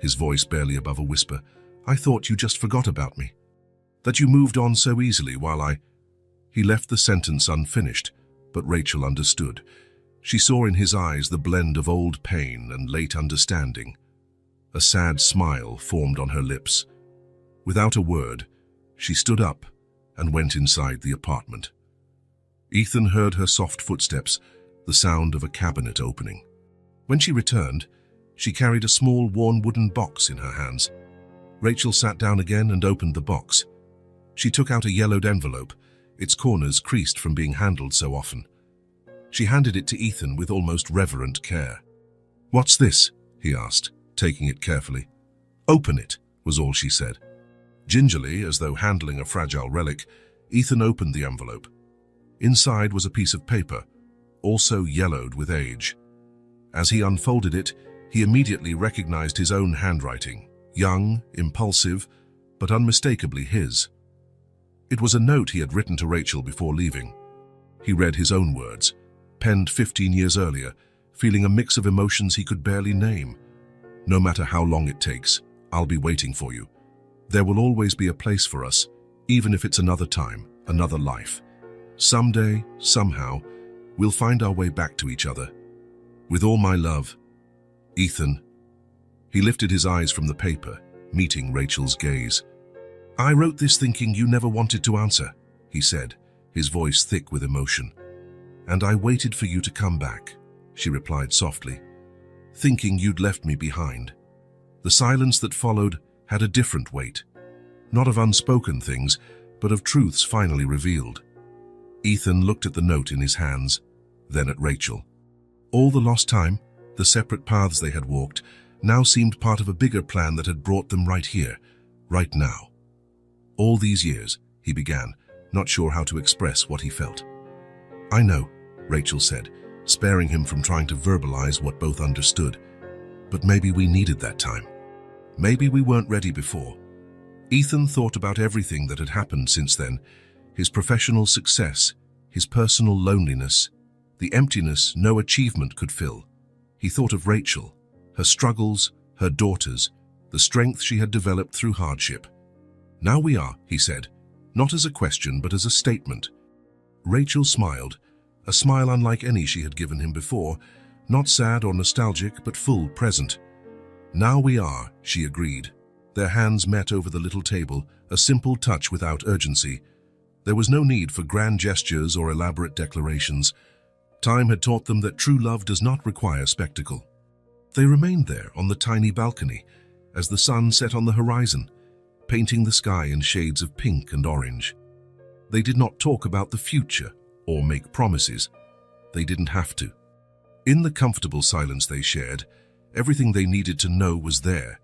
his voice barely above a whisper. "I thought you just forgot about me, that you moved on so easily while I—" He left the sentence unfinished, but Rachel understood. She saw in his eyes the blend of old pain and late understanding. A sad smile formed on her lips. Without a word, she stood up and went inside the apartment. Ethan heard her soft footsteps, the sound of a cabinet opening. When she returned, she carried a small, worn wooden box in her hands. Rachel sat down again and opened the box. She took out a yellowed envelope, its corners creased from being handled so often. She handed it to Ethan with almost reverent care. "What's this?" he asked, taking it carefully. "Open it," was all she said. Gingerly, as though handling a fragile relic, Ethan opened the envelope. Inside was a piece of paper, also yellowed with age. As he unfolded it, he immediately recognized his own handwriting, young, impulsive, but unmistakably his. It was a note he had written to Rachel before leaving. He read his own words, penned 15 years earlier, feeling a mix of emotions he could barely name. "No matter how long it takes, I'll be waiting for you. There will always be a place for us, even if it's another time, another life. Someday, somehow, we'll find our way back to each other. With all my love, Ethan." He lifted his eyes from the paper, meeting Rachel's gaze. "I wrote this thinking you never wanted to answer," he said, his voice thick with emotion. "And I waited for you to come back," she replied softly, "thinking you'd left me behind." The silence that followed had a different weight, not of unspoken things, but of truths finally revealed. Ethan looked at the note in his hands, then at Rachel. All the lost time, the separate paths they had walked, now seemed part of a bigger plan that had brought them right here, right now. "All these years," he began, not sure how to express what he felt. "I know," Rachel said, sparing him from trying to verbalize what both understood. "But maybe we needed that time. Maybe we weren't ready before." Ethan thought about everything that had happened since then, his professional success, his personal loneliness, the emptiness no achievement could fill. He thought of Rachel, her struggles, her daughters, the strength she had developed through hardship. "Now we are," he said, not as a question but as a statement. Rachel smiled, a smile unlike any she had given him before, Not sad or nostalgic, but full present. "Now we are," she agreed. Their hands met over the little table, a simple touch without urgency. There was no need for grand gestures or elaborate declarations. Time had taught them that true love does not require spectacle. They remained there on the tiny balcony as the sun set on the horizon, painting the sky in shades of pink and orange. They did not talk about the future or make promises. They didn't have to. In the comfortable silence they shared, everything they needed to know was there,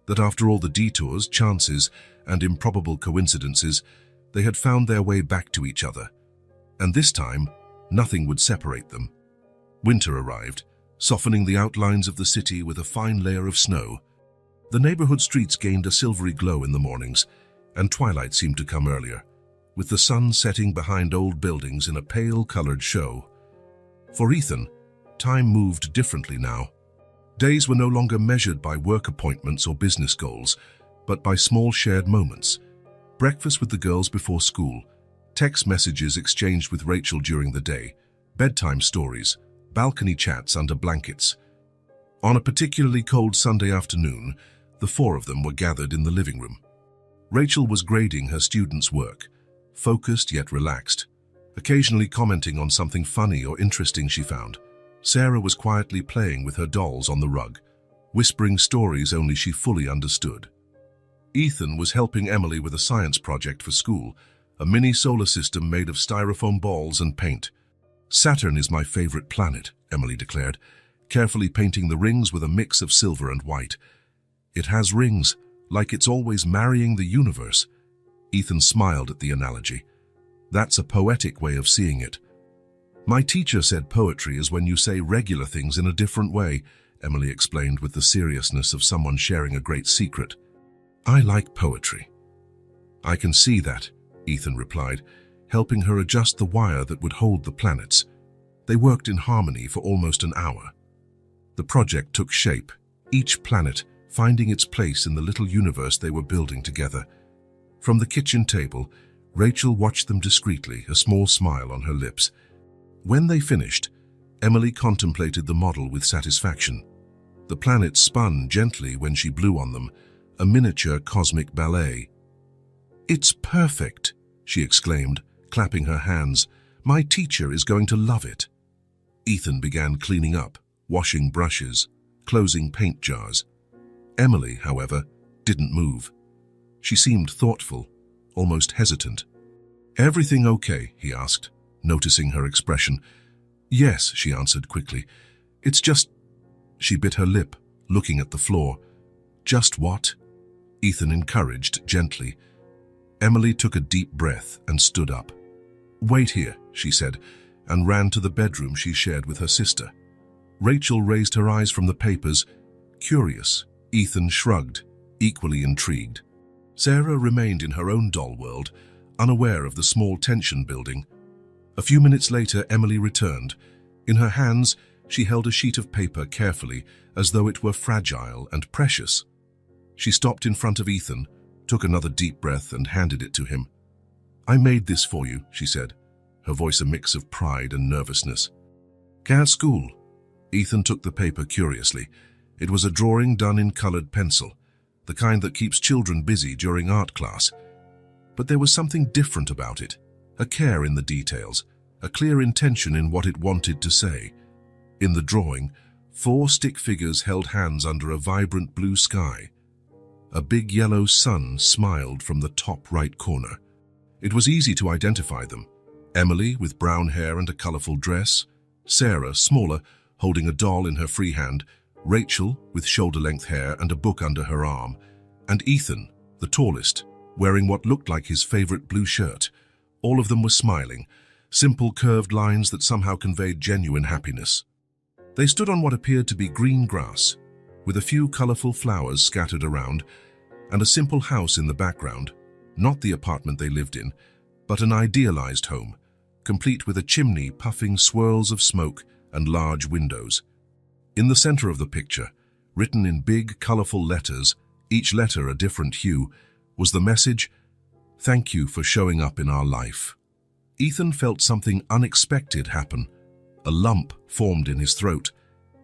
that after all the detours, chances, and improbable coincidences, they had found their way back to each other. And this time, nothing would separate them. Winter arrived, softening the outlines of the city with a fine layer of snow. The neighborhood streets gained a silvery glow in the mornings, and twilight seemed to come earlier, with the sun setting behind old buildings in a pale-colored show. For Ethan, time moved differently now. Days were no longer measured by work appointments or business goals, but by small shared moments. Breakfast with the girls before school, text messages exchanged with Rachel during the day, bedtime stories, balcony chats under blankets. On a particularly cold Sunday afternoon, the four of them were gathered in the living room. Rachel was grading her students' work, focused yet relaxed, occasionally commenting on something funny or interesting she found. Sarah was quietly playing with her dolls on the rug, whispering stories only she fully understood. Ethan was helping Emily with a science project for school, a mini solar system made of styrofoam balls and paint. "Saturn is my favorite planet," Emily declared, carefully painting the rings with a mix of silver and white. "It has rings, like it's always marrying the universe." Ethan smiled at the analogy. "That's a poetic way of seeing it." "My teacher said poetry is when you say regular things in a different way," Emily explained with the seriousness of someone sharing a great secret. "I like poetry." "I can see that," Ethan replied, helping her adjust the wire that would hold the planets. They worked in harmony for almost an hour. The project took shape, each planet finding its place in the little universe they were building together. From the kitchen table, Rachel watched them discreetly, a small smile on her lips. When they finished, Emily contemplated the model with satisfaction. The planets spun gently when she blew on them, a miniature cosmic ballet. "It's perfect," she exclaimed, clapping her hands. "My teacher is going to love it." Ethan began cleaning up, washing brushes, closing paint jars. Emily, however, didn't move. She seemed thoughtful, almost hesitant. "Everything okay?" he asked, noticing her expression. "Yes," she answered quickly. "It's just—" She bit her lip, looking at the floor. "Just what?" Ethan encouraged gently. Emily took a deep breath and stood up. "Wait here," she said, and ran to the bedroom she shared with her sister. Rachel raised her eyes from the papers, curious. Ethan shrugged, equally intrigued. Sarah remained in her own doll world, unaware of the small tension building. A few minutes later, Emily returned. In her hands, she held a sheet of paper carefully, as though it were fragile and precious. She stopped in front of Ethan, took another deep breath and handed it to him. "I made this for you," she said, her voice a mix of pride and nervousness. "At school." Ethan took the paper curiously. It was a drawing done in colored pencil, the kind that keeps children busy during art class. But there was something different about it, a care in the details, a clear intention in what it wanted to say. In the drawing, 4 stick figures held hands under a vibrant blue sky. A big yellow sun smiled from the top right corner. It was easy to identify them. Emily, with brown hair and a colorful dress. Sarah, smaller, holding a doll in her free hand. Rachel, with shoulder-length hair and a book under her arm. And Ethan, the tallest, wearing what looked like his favorite blue shirt. All of them were smiling, simple curved lines that somehow conveyed genuine happiness. They stood on what appeared to be green grass, with a few colorful flowers scattered around, and a simple house in the background, not the apartment they lived in, but an idealized home, complete with a chimney puffing swirls of smoke and large windows. In the center of the picture, written in big, colorful letters, each letter a different hue, was the message, "Thank you for showing up in our life." Ethan felt something unexpected happen. A lump formed in his throat,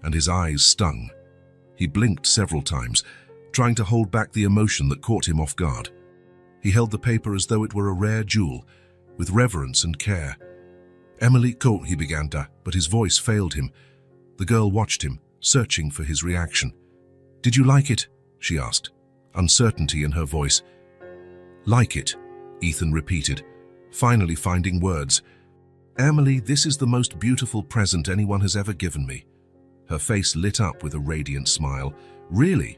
and his eyes stung. He blinked several times, trying to hold back the emotion that caught him off guard. He held the paper as though it were a rare jewel, with reverence and care. "Emily," he began to, but his voice failed him. The girl watched him, searching for his reaction. "Did you like it?" she asked, uncertainty in her voice. "Like it," Ethan repeated, finally finding words. "Emily, this is the most beautiful present anyone has ever given me." Her face lit up with a radiant smile. "Really?"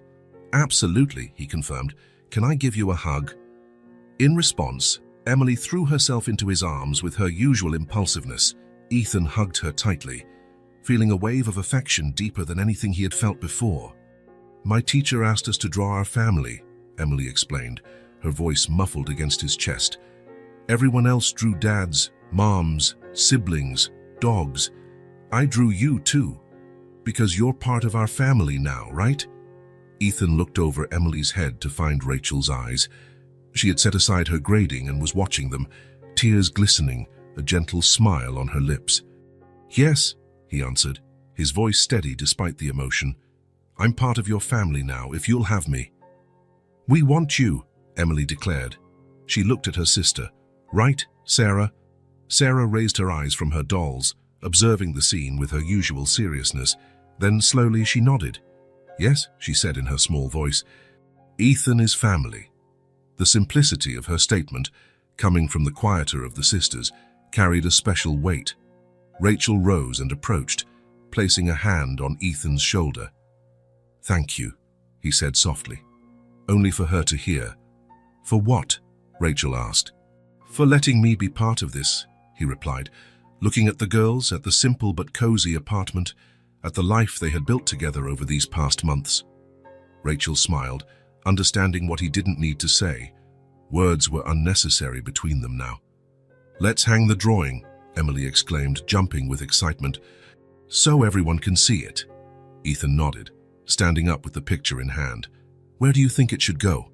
"Absolutely," he confirmed. "Can I give you a hug?" In response, Emily threw herself into his arms with her usual impulsiveness. Ethan hugged her tightly, feeling a wave of affection deeper than anything he had felt before. "My teacher asked us to draw our family," Emily explained, her voice muffled against his chest. "Everyone else drew dads, moms, siblings, dogs. I drew you too, because you're part of our family now, right?" Ethan looked over Emily's head to find Rachel's eyes. She had set aside her grading and was watching them, tears glistening, a gentle smile on her lips. "Yes," he answered, his voice steady despite the emotion. "I'm part of your family now, if you'll have me." "We want you," Emily declared. She looked at her sister. "Right, Sarah?" Sarah raised her eyes from her dolls, observing the scene with her usual seriousness. Then slowly she nodded. "Yes," she said in her small voice. "Ethan is family." The simplicity of her statement, coming from the quieter of the sisters, carried a special weight. Rachel rose and approached, placing a hand on Ethan's shoulder. "Thank you," he said softly, only for her to hear. "For what?" Rachel asked. "For letting me be part of this," he replied, looking at the girls, at the simple but cozy apartment, at the life they had built together over these past months. Rachel smiled, understanding what he didn't need to say. Words were unnecessary between them now. "Let's hang the drawing," Emily exclaimed, jumping with excitement. "So everyone can see it." Ethan nodded, standing up with the picture in hand. "Where do you think it should go?"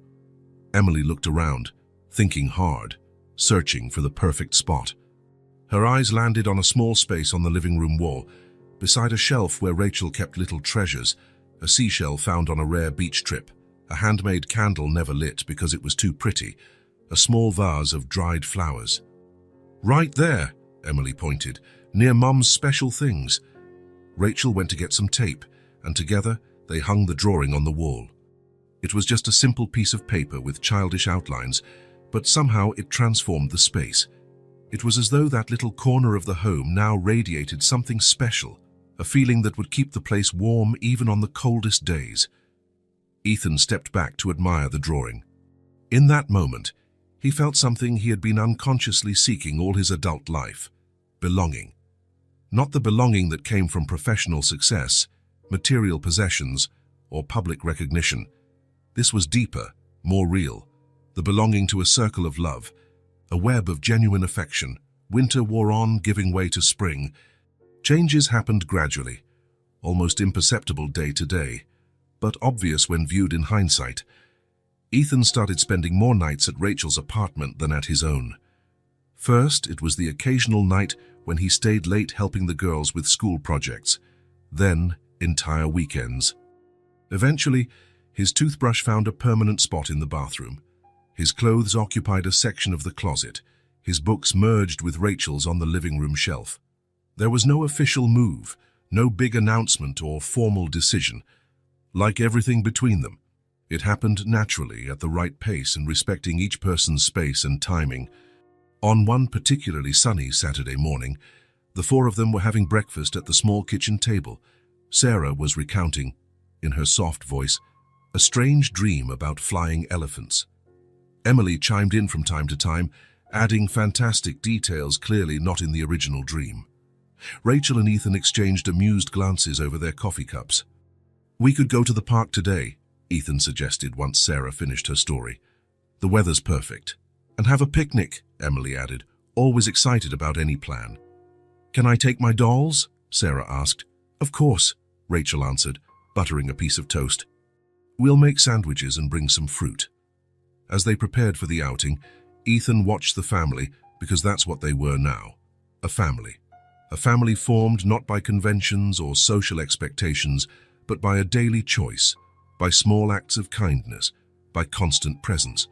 Emily looked around, thinking hard, searching for the perfect spot. Her eyes landed on a small space on the living room wall, beside a shelf where Rachel kept little treasures, a seashell found on a rare beach trip, a handmade candle never lit because it was too pretty, a small vase of dried flowers. "Right there," Emily pointed, "near Mum's special things." Rachel went to get some tape, and together they hung the drawing on the wall. It was just a simple piece of paper with childish outlines, but somehow it transformed the space. It was as though that little corner of the home now radiated something special, a feeling that would keep the place warm even on the coldest days. Ethan stepped back to admire the drawing. In that moment, he felt something he had been unconsciously seeking all his adult life: belonging. Not the belonging that came from professional success, material possessions, or public recognition. This was deeper, more real, the belonging to a circle of love, a web of genuine affection. Winter wore on, giving way to spring. Changes happened gradually, almost imperceptible day to day, but obvious when viewed in hindsight. Ethan started spending more nights at Rachel's apartment than at his own. First, it was the occasional night when he stayed late helping the girls with school projects, then entire weekends. Eventually, his toothbrush found a permanent spot in the bathroom. His clothes occupied a section of the closet. His books merged with Rachel's on the living room shelf. There was no official move, no big announcement or formal decision. Like everything between them, it happened naturally at the right pace and respecting each person's space and timing. On one particularly sunny Saturday morning, the four of them were having breakfast at the small kitchen table. Sarah was recounting, in her soft voice, a strange dream about flying elephants. Emily chimed in from time to time, adding fantastic details clearly not in the original dream. Rachel and Ethan exchanged amused glances over their coffee cups. "We could go to the park today," Ethan suggested once Sarah finished her story. "The weather's perfect." "And have a picnic," Emily added, always excited about any plan. "Can I take my dolls?" Sarah asked. "Of course," Rachel answered, buttering a piece of toast. "We'll make sandwiches and bring some fruit." As they prepared for the outing, Ethan watched the family, because that's what they were now, a family. A family formed not by conventions or social expectations, but by a daily choice, by small acts of kindness, by constant presence.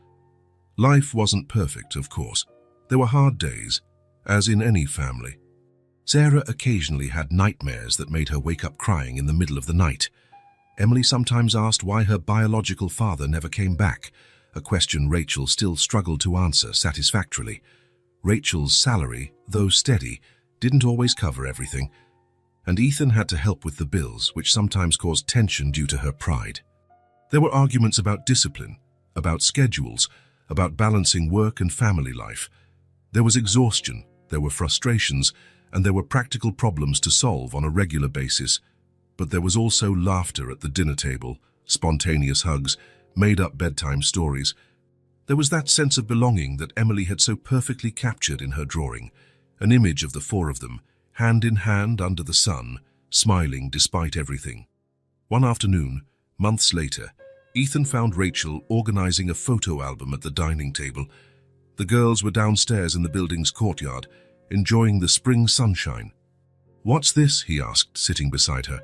Life wasn't perfect, of course. There were hard days, as in any family. Sarah occasionally had nightmares that made her wake up crying in the middle of the night. Emily sometimes asked why her biological father never came back, a question Rachel still struggled to answer satisfactorily. Rachel's salary, though steady, didn't always cover everything, and Ethan had to help with the bills, which sometimes caused tension due to her pride. There were arguments about discipline, about schedules, about balancing work and family life. There was exhaustion, there were frustrations, and there were practical problems to solve on a regular basis. But there was also laughter at the dinner table, spontaneous hugs, made-up bedtime stories. There was that sense of belonging that Emily had so perfectly captured in her drawing, an image of the four of them, hand in hand under the sun, smiling despite everything. One afternoon, months later, Ethan found Rachel organizing a photo album at the dining table. The girls were downstairs in the building's courtyard, enjoying the spring sunshine. "What's this?" he asked, sitting beside her.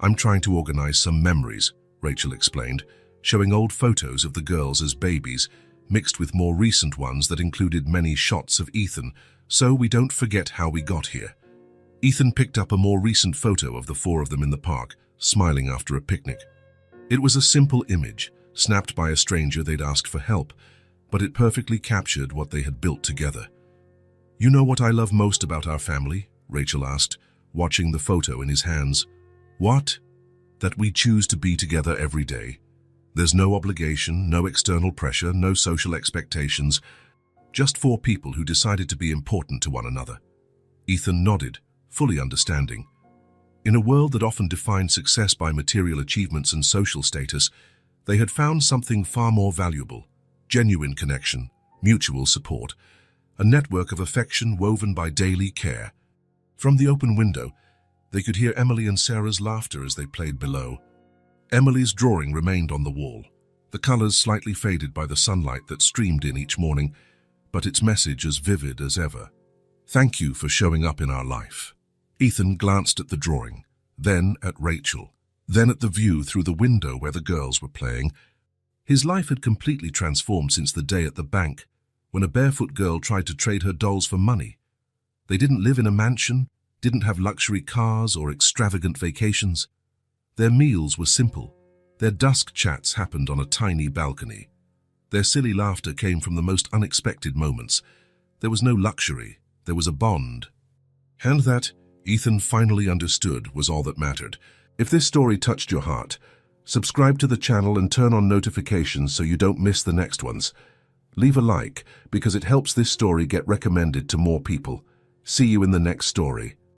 "I'm trying to organize some memories," Rachel explained, showing old photos of the girls as babies, mixed with more recent ones that included many shots of Ethan, so we don't forget how we got here. Ethan picked up a more recent photo of the four of them in the park, smiling after a picnic. It was a simple image, snapped by a stranger they'd asked for help, but it perfectly captured what they had built together. "You know what I love most about our family?" Rachel asked, watching the photo in his hands. "What?" "That we choose to be together every day. There's no obligation, no external pressure, no social expectations. Just four people who decided to be important to one another." Ethan nodded, fully understanding. In a world that often defined success by material achievements and social status, they had found something far more valuable: genuine connection, mutual support, a network of affection woven by daily care. From the open window, they could hear Emily and Sarah's laughter as they played below. Emily's drawing remained on the wall, the colors slightly faded by the sunlight that streamed in each morning, but its message as vivid as ever. "Thank you for showing up in our life." Ethan glanced at the drawing, then at Rachel, then at the view through the window where the girls were playing. His life had completely transformed since the day at the bank, when a barefoot girl tried to trade her dolls for money. They didn't live in a mansion, didn't have luxury cars or extravagant vacations. Their meals were simple. Their dusk chats happened on a tiny balcony. Their silly laughter came from the most unexpected moments. There was no luxury, there was a bond. And that, Ethan finally understood, was all that mattered. If this story touched your heart, subscribe to the channel and turn on notifications so you don't miss the next ones. Leave a like, because it helps this story get recommended to more people. See you in the next story.